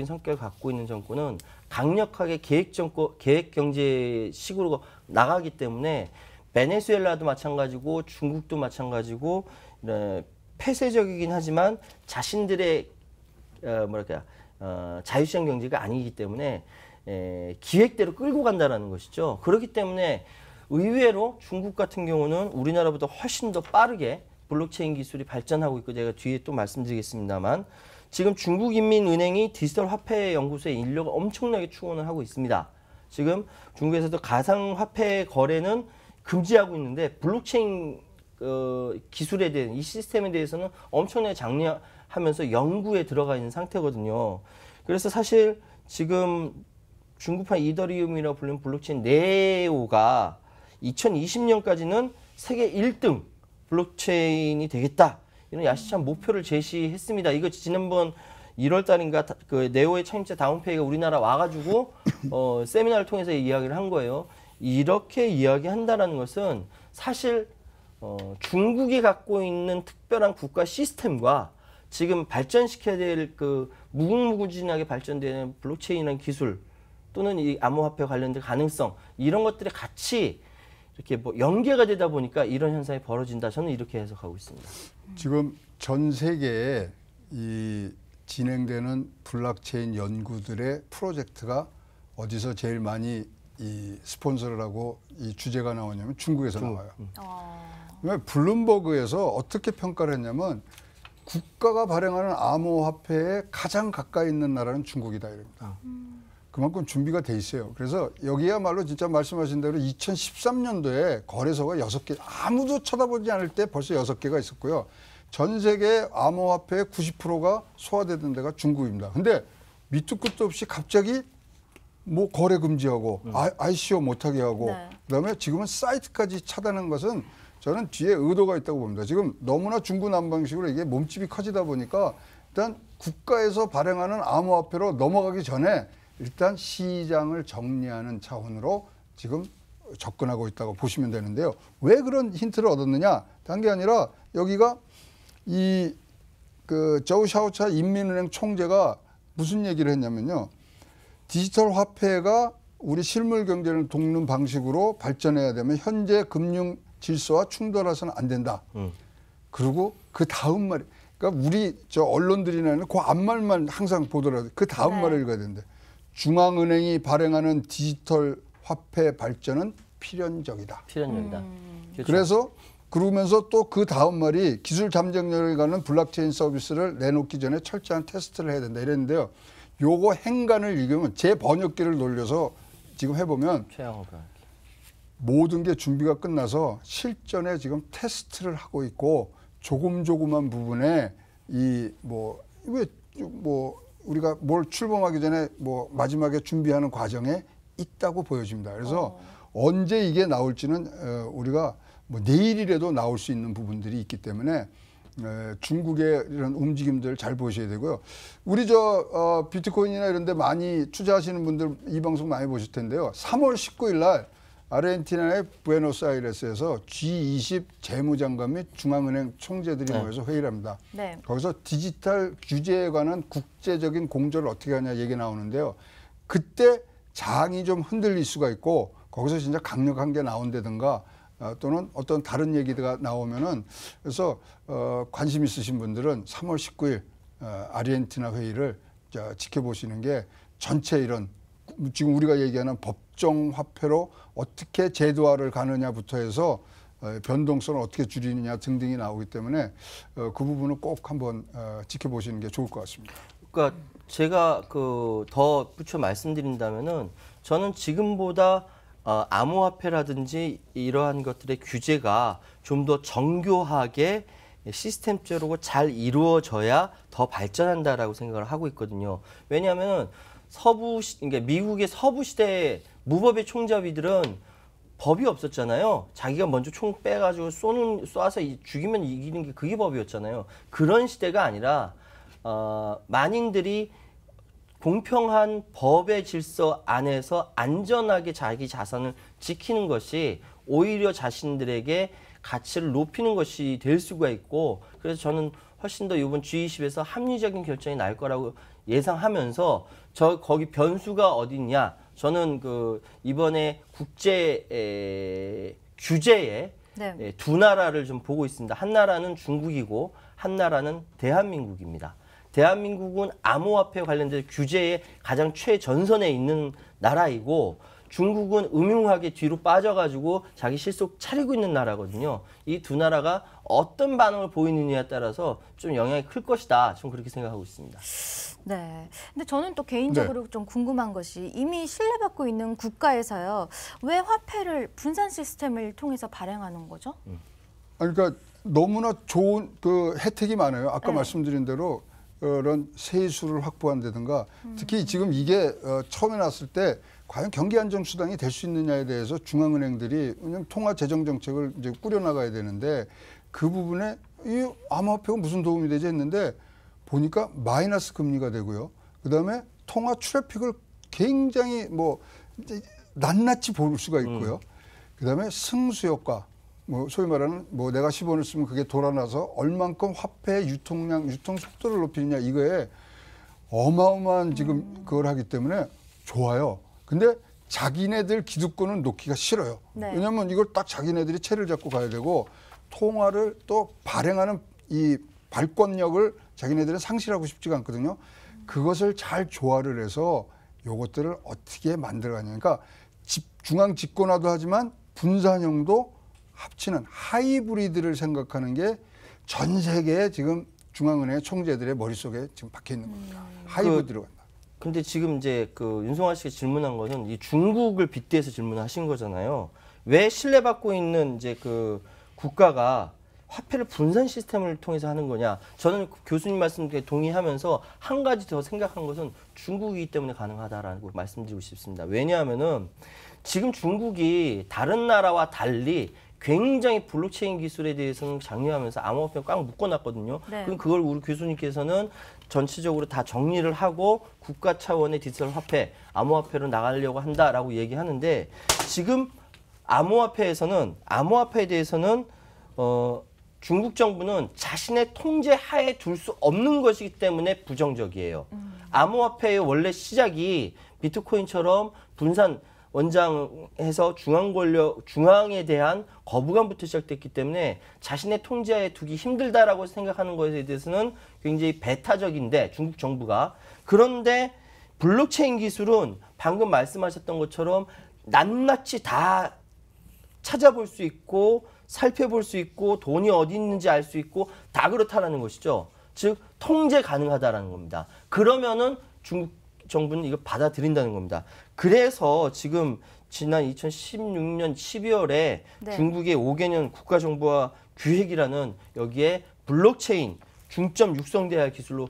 성격을 갖고 있는 정권은 강력하게 계획 경제식으로 나가기 때문에 베네수엘라도 마찬가지고 중국도 마찬가지고 폐쇄적이긴 하지만 자신들의 자유시장 경제가 아니기 때문에 기획대로 끌고 간다라는 것이죠. 그렇기 때문에 의외로 중국 같은 경우는 우리나라보다 훨씬 더 빠르게 블록체인 기술이 발전하고 있고 제가 뒤에 또 말씀드리겠습니다만 지금 중국인민은행이 디지털 화폐 연구소에 인력을 엄청나게 충원을 하고 있습니다. 지금 중국에서도 가상화폐 거래는 금지하고 있는데 블록체인 기술에 대한 이 시스템에 대해서는 엄청나게 장려하면서 연구에 들어가 있는 상태거든요. 그래서 사실 지금 중국판 이더리움이라고 불리는 블록체인 네오가 2020년까지는 세계 1등 블록체인이 되겠다. 이런 야심찬 목표를 제시했습니다. 이거 지난번 1월 달인가 그 네오의 창립자 다운페이가 우리나라 와가지고 세미나를 통해서 이야기를 한 거예요. 이렇게 이야기한다라는 것은 사실 중국이 갖고 있는 특별한 국가 시스템과 지금 발전시켜야 될 그 무궁무진하게 발전되는 블록체인이라는 기술 또는 이 암호화폐 관련된 가능성 이런 것들이 같이 이렇게 뭐 연계가 되다 보니까 이런 현상이 벌어진다. 저는 이렇게 해석하고 있습니다. 지금 전 세계에 이 진행되는 블록체인 연구들의 프로젝트가 어디서 제일 많이 이 스폰서를 하고 이 주제가 나오냐면 중국에서 나와요. 블룸버그에서 어떻게 평가를 했냐면 국가가 발행하는 암호화폐에 가장 가까이 있는 나라는 중국이다 이럽니다. 그만큼 준비가 돼 있어요. 그래서 여기야말로 진짜 말씀하신 대로 2013년도에 거래소가 6개, 아무도 쳐다보지 않을 때 벌써 6개가 있었고요. 전 세계 암호화폐의 90%가 소화되던 데가 중국입니다. 근데 밑도 끝도 없이 갑자기 뭐 거래 금지하고 ICO 못하게 하고 네. 그다음에 지금은 사이트까지 차단한 것은 저는 뒤에 의도가 있다고 봅니다. 지금 너무나 중구난방식으로 이게 몸집이 커지다 보니까 일단 국가에서 발행하는 암호화폐로 넘어가기 전에 일단 시장을 정리하는 차원으로 지금 접근하고 있다고 보시면 되는데요. 왜 그런 힌트를 얻었느냐? 단 게 아니라 여기가 저우 샤오차 인민은행 총재가 무슨 얘기를 했냐면요. 디지털 화폐가 우리 실물 경제를 돕는 방식으로 발전해야 되면 현재 금융 질서와 충돌해서는 안 된다. 그리고 그 다음 말이 그러니까 우리 언론들이나 그 앞말만 항상 보더라도 그 다음 말을 읽어야 되는데 중앙은행이 발행하는 디지털 화폐 발전은 필연적이다. 필연적이다. 그렇죠. 그래서 그러면서 또 그 다음 말이 기술 잠정력을 가는 블록체인 서비스를 내놓기 전에 철저한 테스트를 해야 된다 이랬는데요. 요거 행간을 읽으면 제 번역기를 돌려서 지금 해보면 모든 게 준비가 끝나서 실전에 지금 테스트를 하고 있고 조금조금한 부분에 우리가 뭘 출범하기 전에 마지막에 준비하는 과정에 있다고 보여집니다. 그래서 언제 이게 나올지는 우리가 내일이라도 나올 수 있는 부분들이 있기 때문에 중국의 이런 움직임들 잘 보셔야 되고요. 우리 비트코인이나 이런 데 많이 투자하시는 분들 이 방송 많이 보실 텐데요. 3월 19일 날 아르헨티나의 부에노스아이레스에서 G20 재무장관 및 중앙은행 총재들이 모여서 회의를 합니다. 네. 거기서 디지털 규제에 관한 국제적인 공조를 어떻게 하냐 얘기 나오는데요. 그때 장이 좀 흔들릴 수가 있고 거기서 진짜 강력한 게 나온다든가 또는 어떤 다른 얘기가 나오면은 그래서 관심 있으신 분들은 3월 19일 아르헨티나 회의를 지켜보시는 게 전체 이런 지금 우리가 얘기하는 법정 화폐로 어떻게 제도화를 가느냐부터 해서 변동성을 어떻게 줄이느냐 등등이 나오기 때문에 그 부분을 꼭 한번 지켜보시는 게 좋을 것 같습니다. 그러니까 제가 더 붙여 말씀드린다면은 저는 지금보다 암호화폐라든지 이러한 것들의 규제가 좀 더 정교하게 시스템적으로 잘 이루어져야 더 발전한다라고 생각을 하고 있거든요. 왜냐하면 그러니까 미국의 서부 시대의 무법의 총잡이들은 법이 없었잖아요. 자기가 먼저 총 빼가지고 쏴서 죽이면 이기는 게 그게 법이었잖아요. 그런 시대가 아니라 만인들이 공평한 법의 질서 안에서 안전하게 자기 자산을 지키는 것이 오히려 자신들에게 가치를 높이는 것이 될 수가 있고, 그래서 저는 훨씬 더 이번 G20에서 합리적인 결정이 날 거라고 예상하면서 거기 변수가 어딨냐? 저는 이번에 국제 규제에 네. 두 나라를 좀 보고 있습니다. 한 나라는 중국이고 한 나라는 대한민국입니다. 대한민국은 암호화폐 관련된 규제에 가장 최전선에 있는 나라이고 중국은 음흉하게 뒤로 빠져가지고 자기 실속 차리고 있는 나라거든요. 이 두 나라가 어떤 반응을 보이느냐에 따라서 좀 영향이 클 것이다. 좀 그렇게 생각하고 있습니다. 네. 근데 저는 또 개인적으로 좀 궁금한 것이 이미 신뢰받고 있는 국가에서요. 왜 화폐를 분산 시스템을 통해서 발행하는 거죠? 그러니까 너무나 좋은 혜택이 많아요. 아까 네. 말씀드린 대로 그런 세수를 확보한다든가 특히 지금 이게 처음에 났을 때 과연 경기안정수당이 될 수 있느냐에 대해서 중앙은행들이 통화 재정 정책을 이제 꾸려나가야 되는데 그 부분에 이 암호화폐가 무슨 도움이 되지 했는데 보니까 마이너스 금리가 되고요. 그다음에 통화 트래픽을 굉장히 낱낱이 볼 수가 있고요. 그다음에 승수 효과. 소위 말하는 내가 10원을 쓰면 그게 돌아나서 얼만큼 화폐의 유통량, 유통 속도를 높이느냐 이거에 어마어마한 지금 그걸 하기 때문에 좋아요. 근데 자기네들 기득권은 놓기가 싫어요. 네. 왜냐하면 이걸 딱 자기네들이 채를 잡고 가야 되고 통화를 또 발행하는 이 발권력을 자기네들은 상실하고 싶지가 않거든요. 그것을 잘 조화를 해서 요것들을 어떻게 만들어가냐. 그러니까 중앙 집권화도 하지만 분산형도 합치는 하이브리드를 생각하는 게 전 세계에 지금 중앙은행 총재들의 머릿속에 지금 박혀 있는 겁니다. 하이브리드로 간다. 근데 지금 이제 윤석열 씨가 질문한 것은 이 중국을 빗대서 질문하신 거잖아요. 왜 신뢰받고 있는 이제 국가가 화폐를 분산 시스템을 통해서 하는 거냐? 저는 교수님 말씀에 동의하면서 한 가지 더 생각한 것은 중국이기 때문에 가능하다라고 말씀드리고 싶습니다. 왜냐하면은 지금 중국이 다른 나라와 달리 굉장히 블록체인 기술에 대해서는 장려하면서 암호화폐 꽉 묶어놨거든요. 네. 그럼 그걸 우리 교수님께서는 전체적으로 다 정리를 하고 국가 차원의 디지털 화폐, 암호화폐로 나가려고 한다라고 얘기하는데 지금 암호화폐에 대해서는 중국 정부는 자신의 통제 하에 둘 수 없는 것이기 때문에 부정적이에요. 암호화폐의 원래 시작이 비트코인처럼 분산 원장해서 중앙에 대한 거부감부터 시작됐기 때문에 자신의 통제하에 두기 힘들다라고 생각하는 것에 대해서는 굉장히 배타적인데 중국 정부가. 그런데 블록체인 기술은 방금 말씀하셨던 것처럼 낱낱이 다 찾아볼 수 있고 살펴볼 수 있고 돈이 어디 있는지 알 수 있고 다 그렇다라는 것이죠. 즉 통제 가능하다라는 겁니다. 그러면은 중국 정부는 이거 받아들인다는 겁니다. 그래서 지금 지난 2016년 12월에 네. 중국의 5개년 국가정보화 기획이라는 여기에 블록체인 중점 육성돼야 할 기술로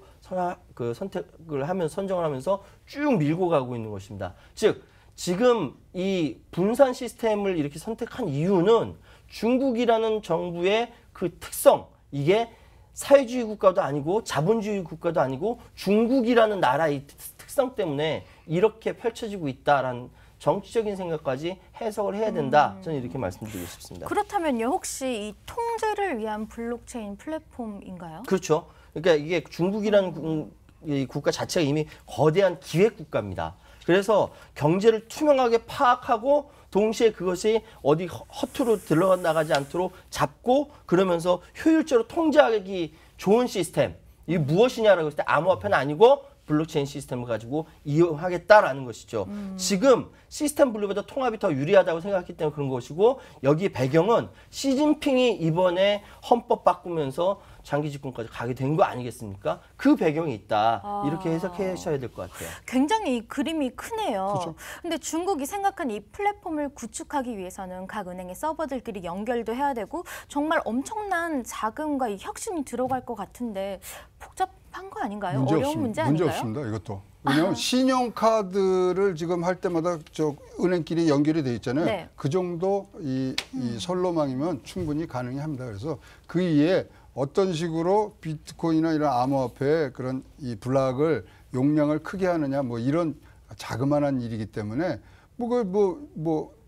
선택을 하면서 선정을 하면서 쭉 밀고 가고 있는 것입니다. 즉 지금 이 분산 시스템을 이렇게 선택한 이유는 중국이라는 정부의 그 특성, 이게 사회주의 국가도 아니고 자본주의 국가도 아니고 중국이라는 나라의 특성 때문에 이렇게 펼쳐지고 있다라는 정치적인 생각까지 해석을 해야 된다. 저는 이렇게 말씀드리고 싶습니다. 그렇다면요, 혹시 이 통제를 위한 블록체인 플랫폼인가요? 그렇죠. 그러니까 이게 중국이라는 이 국가 자체가 이미 거대한 기획 국가입니다. 그래서 경제를 투명하게 파악하고 동시에 그것이 어디 허투루 들어나가지 않도록 잡고 그러면서 효율적으로 통제하기 좋은 시스템. 이게 무엇이냐라고 했을 때 암호화폐는 아니고 블록체인 시스템을 가지고 이용하겠다라는 것이죠. 지금 시스템 분리보다 통합이 더 유리하다고 생각했기 때문에 그런 것이고 여기 배경은 시진핑이 이번에 헌법 바꾸면서 장기 집권까지 가게 된 거 아니겠습니까? 그 배경이 있다. 이렇게 해석하셔야 될 것 같아요. 굉장히 이 그림이 크네요. 그렇죠. 근데 중국이 생각한 이 플랫폼을 구축하기 위해서는 각 은행의 서버들끼리 연결도 해야 되고 정말 엄청난 자금과 이 혁신이 들어갈 것 같은데 복잡한 거 아닌가요? 문제 어려운 없습니다. 문제 아닌가요? 문제 없습니다. 이것도. 왜냐하면 신용카드를 지금 할 때마다 저 은행끼리 연결이 돼 있잖아요. 네. 그 정도 이 선로망이면 충분히 가능합니다. 그래서 그 이에 어떤 식으로 비트코인이나 이런 암호화폐의 그런 이 블락을 용량을 크게 하느냐 뭐 이런 자그마한 일이기 때문에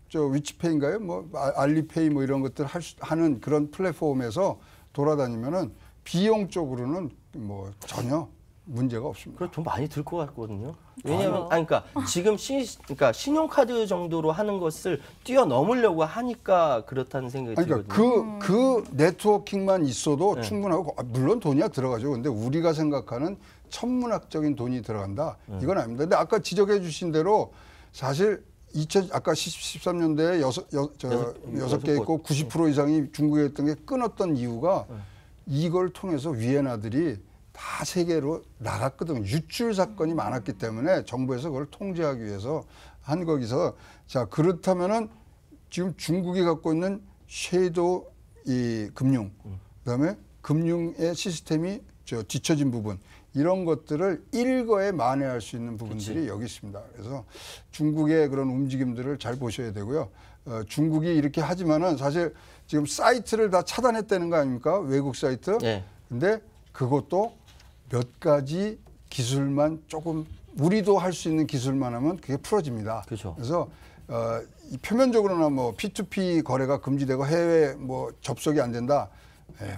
저 위치페이인가요? 뭐 알리페이 뭐 이런 것들 하는 그런 플랫폼에서 돌아다니면은 비용적으로는 뭐 전혀 문제가 없습니다. 그럼 돈 많이 들 것 같거든요. 왜냐하면 그러니까 지금 그러니까 신용카드 정도로 하는 것을 뛰어넘으려고 하니까 그렇다는 생각이 그러니까 들거든요. 그 네트워킹만 있어도 네. 충분하고 물론 돈이야 들어가죠. 근데 우리가 생각하는 천문학적인 돈이 들어간다. 이건 아닙니다. 근데 아까 지적해 주신 대로 사실 아까 13년대에 여섯 개 있고 90% 이상이 중국에 있던 게 끊었던 이유가 이걸 통해서 위엔아들이 다 세계로 나갔거든요. 유출 사건이 많았기 때문에 정부에서 그걸 통제하기 위해서 한 거기서 자 그렇다면은 지금 중국이 갖고 있는 쉐이도 이 금융 그다음에 금융의 시스템이 뒤처진 부분 이런 것들을 일거에 만회할 수 있는 부분들이 여기 있습니다. 그래서 중국의 그런 움직임들을 잘 보셔야 되고요. 중국이 이렇게 하지만은 사실 지금 사이트를 다 차단했다는 거 아닙니까? 외국 사이트. 네. 근데 그것도 몇 가지 기술만 조금 우리도 할 수 있는 기술만 하면 그게 풀어집니다. 그렇죠. 그래서 이 표면적으로나 뭐 P2P 거래가 금지되고 해외 뭐 접속이 안 된다.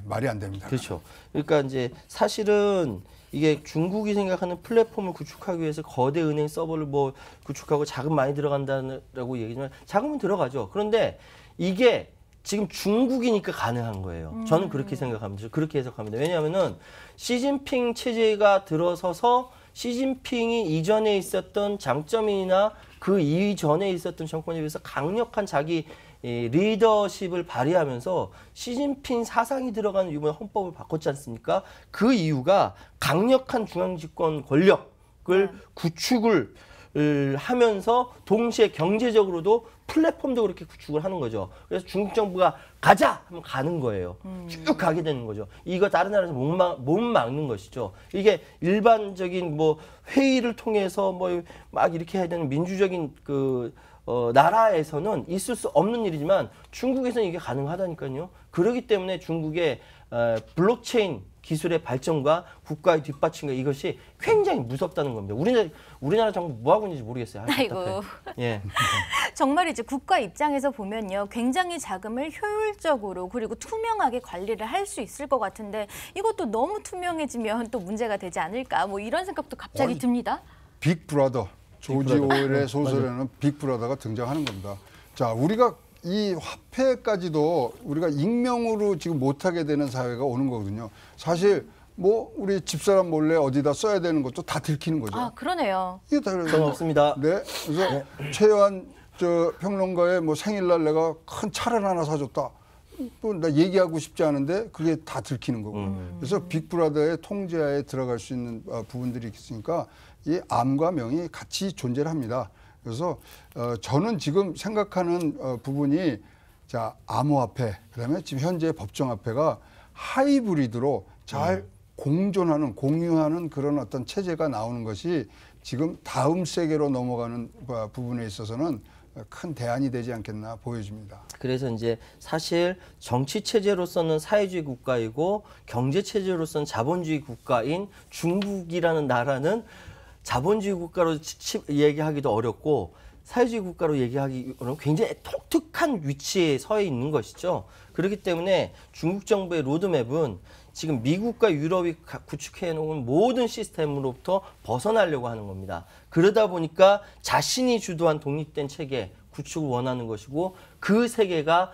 말이 안 됩니다. 그렇죠. 그러니까 이제 사실은 이게 중국이 생각하는 플랫폼을 구축하기 위해서 거대 은행 서버를 뭐 구축하고 자금 많이 들어간다고 얘기지만 자금은 들어가죠. 그런데 이게 지금 중국이니까 가능한 거예요. 저는 그렇게 생각합니다. 그렇게 해석합니다. 왜냐하면은 시진핑 체제가 들어서서 시진핑이 이전에 있었던 장점이나 그 이전에 있었던 정권에 비해서 강력한 자기 리더십을 발휘하면서 시진핑 사상이 들어가는 이번에 헌법을 바꿨지 않습니까? 그 이유가 강력한 중앙집권 권력을 구축을 하면서 동시에 경제적으로도 플랫폼도 그렇게 구축을 하는 거죠. 그래서 중국 정부가 가자 하면 가는 거예요. 쭉 가게 되는 거죠. 이거 다른 나라에서 못 막는 것이죠. 이게 일반적인 뭐 회의를 통해서 뭐 막 이렇게 해야 되는 민주적인 나라에서는 있을 수 없는 일이지만 중국에서는 이게 가능하다니까요. 그렇기 때문에 중국의 블록체인 기술의 발전과 국가의 뒷받침과 이것이 굉장히 무섭다는 겁니다. 우리나라 정부 뭐 하고 있는지 모르겠어요. 아이고. 예. 정말이지 국가 입장에서 보면요. 굉장히 자금을 효율적으로 그리고 투명하게 관리를 할 수 있을 것 같은데 이것도 너무 투명해지면 또 문제가 되지 않을까 뭐 이런 생각도 갑자기 듭니다. 빅브라더. 조지 오웰의 소설에는 빅브라더가 등장하는 겁니다. 자, 우리가 이 화폐까지도 우리가 익명으로 지금 못하게 되는 사회가 오는 거거든요. 사실 뭐 우리 집사람 몰래 어디다 써야 되는 것도 다 들키는 거죠. 아, 그러네요. 이게 다 전 없습니다. 네, 그래서 최요한 평론가의 뭐 생일날 내가 큰 차를 하나 사줬다. 또 나 얘기하고 싶지 않은데 그게 다 들키는 거고. 그래서 빅브라더의 통제하에 들어갈 수 있는 부분들이 있으니까 이 암과 명이 같이 존재를 합니다. 그래서 저는 지금 생각하는 부분이 자 암호화폐 그다음에 지금 현재 법정화폐가 하이브리드로 잘 공유하는 그런 어떤 체제가 나오는 것이 지금 다음 세계로 넘어가는 부분에 있어서는 큰 대안이 되지 않겠나 보여집니다. 그래서 이제 사실 정치 체제로서는 사회주의 국가이고 경제 체제로서는 자본주의 국가인 중국이라는 나라는 자본주의 국가로 얘기하기도 어렵고 사회주의 국가로 얘기하기로는 굉장히 독특한 위치에 서 있는 것이죠. 그렇기 때문에 중국 정부의 로드맵은 지금 미국과 유럽이 구축해 놓은 모든 시스템으로부터 벗어나려고 하는 겁니다. 그러다 보니까 자신이 주도한 독립된 체계 구축을 원하는 것이고 그 세계가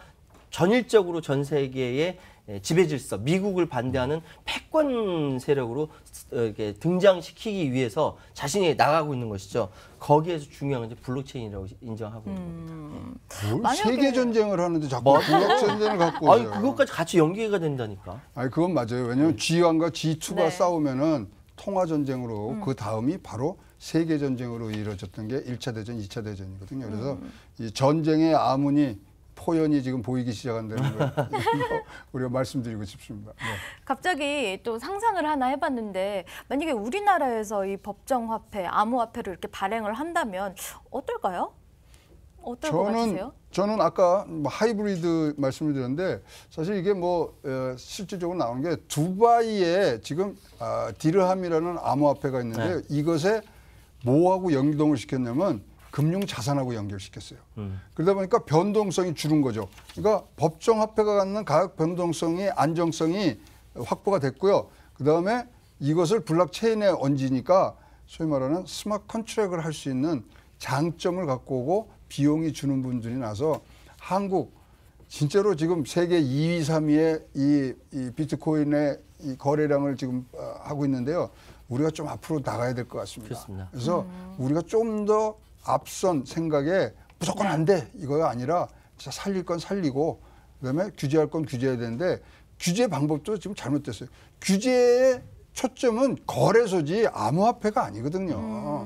전일적으로 전 세계의 지배 질서, 미국을 반대하는 패권 세력으로 이렇게 등장시키기 위해서 자신이 나가고 있는 것이죠. 거기에서 중요한 건 이제 블록체인이라고 인정하고 있는 겁니다. 세계 전쟁을 하는데 자꾸 블록 전쟁을 갖고 아니 오세요. 그것까지 같이 연계가 된다니까. 아니 그건 맞아요. 왜냐하면 G1과 G2가 네. 싸우면은 통화 전쟁으로 그 다음이 바로 세계 전쟁으로 이루어졌던 게 1차 대전, 2차 대전이거든요. 그래서 이 전쟁의 아문이 포연이 지금 보이기 시작한다는 걸 우리가 말씀드리고 싶습니다. 네. 갑자기 또 상상을 하나 해봤는데 만약에 우리나라에서 이 법정화폐, 암호화폐를 이렇게 발행을 한다면 어떨까요? 어떨 것 같으세요? 저는 아까 뭐 하이브리드 말씀을 드렸는데 사실 이게 뭐 실질적으로 나오는 게 두바이에 지금 디르함이라는 암호화폐가 있는데 이것에 뭐하고 연동을 시켰냐면 금융 자산하고 연결시켰어요. 그러다 보니까 변동성이 줄은 거죠. 그러니까 법정 화폐가 갖는 가격 변동성이 안정성이 확보가 됐고요. 그다음에 이것을 블록체인에 얹으니까 소위 말하는 스마트 컨트랙을 할 수 있는 장점을 갖고 오고 비용이 주는 분들이 나서 한국 진짜로 지금 세계 2위, 3위의 이 비트코인의 이 거래량을 지금 하고 있는데요. 우리가 좀 앞으로 나가야 될 것 같습니다. 그렇습니다. 그래서 우리가 좀 더 앞선 생각에 무조건 안 돼 이거가 아니라 진짜 살릴 건 살리고 그다음에 규제할 건 규제해야 되는데 규제 방법도 지금 잘못됐어요. 규제의 초점은 거래소지 암호화폐가 아니거든요.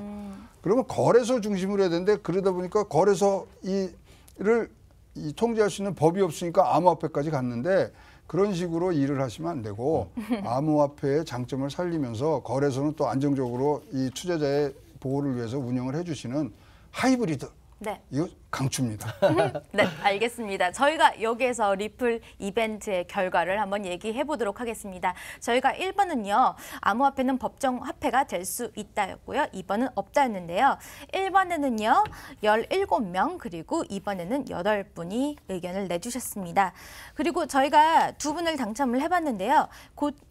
그러면 거래소 중심으로 해야 되는데 그러다 보니까 거래소 이를 통제할 수 있는 법이 없으니까 암호화폐까지 갔는데 그런 식으로 일을 하시면 안 되고 암호화폐의 장점을 살리면서 거래소는 또 안정적으로 이 투자자의 보호를 위해서 운영을 해주시는 하이브리드. 네. 이거 강추입니다. 네, 알겠습니다. 저희가 여기에서 리플 이벤트의 결과를 한번 얘기해 보도록 하겠습니다. 저희가 1번은요. 암호화폐는 법정 화폐가 될 수 있다였고요. 2번은 없다였는데요. 1번에는요. 17명 그리고 2번에는 8분이 의견을 내주셨습니다. 그리고 저희가 두 분을 당첨을 해봤는데요.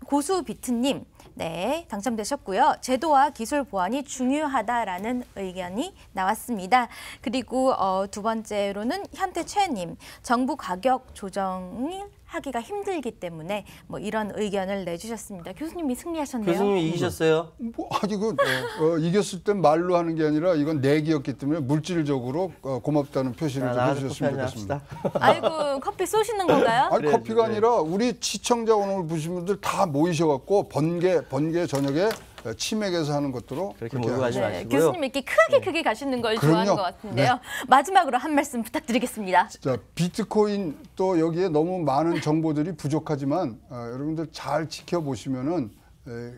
고수비트님 네, 당첨되셨고요. 제도와 기술 보완이 중요하다라는 의견이 나왔습니다. 그리고 두 번째로는 현태최님, 정부 가격 조정을 하기가 힘들기 때문에 뭐 이런 의견을 내주셨습니다. 교수님이 승리하셨네요. 교수님 이기셨어요? 뭐 아니 이겼을 땐 말로 하는 게 아니라 이건 내기였기 때문에 물질적으로 고맙다는 표시를 좀 해주셨으면 좋겠습니다. 아이고 커피 쏘시는 건가요? 아니 그래, 커피가 그래. 아니라 우리 시청자 오늘 보신 분들 다 모이셔갖고 번개 저녁에 치맥에서 하는 것들로 그렇게 몰고 가지 네, 마시고요. 교수님 이렇게 크게 가시는 걸 그럼요. 좋아하는 것 같은데요. 마지막으로 한 말씀 부탁드리겠습니다. 자, 비트코인 또 여기에 너무 많은 정보들이 부족하지만 여러분들 잘 지켜보시면은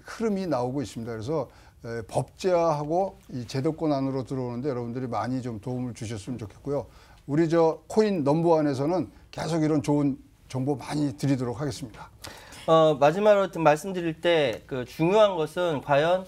흐름이 나오고 있습니다. 그래서 법제화하고 이 제도권 안으로 들어오는데 여러분들이 많이 좀 도움을 주셨으면 좋겠고요. 우리 저 코인 넘버원에서는 계속 이런 좋은 정보 많이 드리도록 하겠습니다. 마지막으로 말씀드릴 때 그 중요한 것은 과연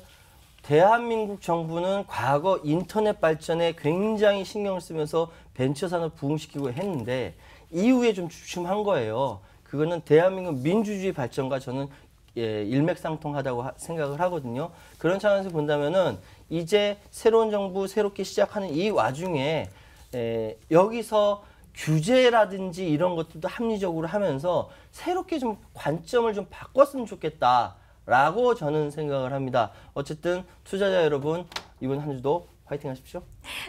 대한민국 정부는 과거 인터넷 발전에 굉장히 신경을 쓰면서 벤처 산업 부흥시키고 했는데 이후에 좀 주춤한 거예요. 그거는 대한민국 민주주의 발전과 저는 일맥상통하다고 생각을 하거든요. 그런 차원에서 본다면은 이제 새로운 정부 새롭게 시작하는 이 와중에 여기서 규제라든지 이런 것들도 합리적으로 하면서 새롭게 좀 관점을 좀 바꿨으면 좋겠다라고 저는 생각을 합니다. 어쨌든 투자자 여러분 이번 한 주도 화이팅 하십시오.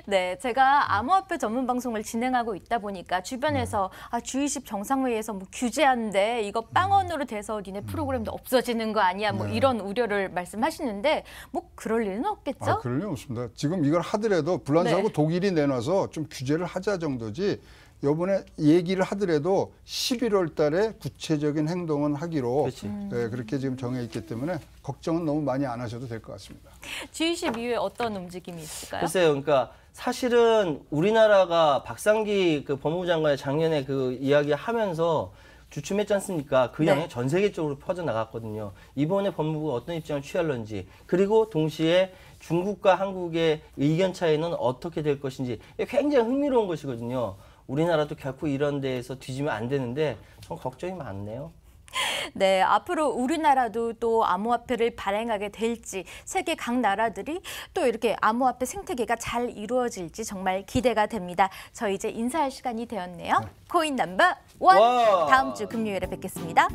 네, 제가 암호화폐 전문 방송을 진행하고 있다 보니까 주변에서 G20 정상회의에서 뭐 규제한데 이거 빵원으로 돼서 니네 프로그램도 없어지는 거 아니야? 뭐 이런 우려를 말씀하시는데 뭐 그럴 일은 없겠죠? 그럴 리 없습니다. 지금 이걸 하더라도 불란서하고 네. 독일이 내놔서 좀 규제를 하자 정도지 이번에 얘기를 하더라도 11월 달에 구체적인 행동은 하기로 그렇지. 그렇게 지금 정해 있기 때문에 걱정은 너무 많이 안 하셔도 될 것 같습니다. G20 이후에 어떤 움직임이 있을까요? 글쎄요, 그러니까 사실은 우리나라가 박상기 그 법무부 장관이 작년에 그 이야기 하면서 주춤했지 않습니까? 그 네. 영향이 전 세계적으로 퍼져나갔거든요. 이번에 법무부가 어떤 입장을 취할런지, 그리고 동시에 중국과 한국의 의견 차이는 어떻게 될 것인지 굉장히 흥미로운 것이거든요. 우리나라도 결코 이런 데에서 뒤지면 안 되는데 좀 걱정이 많네요. 네, 앞으로 우리나라도 또 암호화폐를 발행하게 될지, 세계 각 나라들이 또 이렇게 암호화폐 생태계가 잘 이루어질지 정말 기대가 됩니다. 저희 이제 인사할 시간이 되었네요. 코인 넘버 원, 와. 다음 주 금요일에 뵙겠습니다.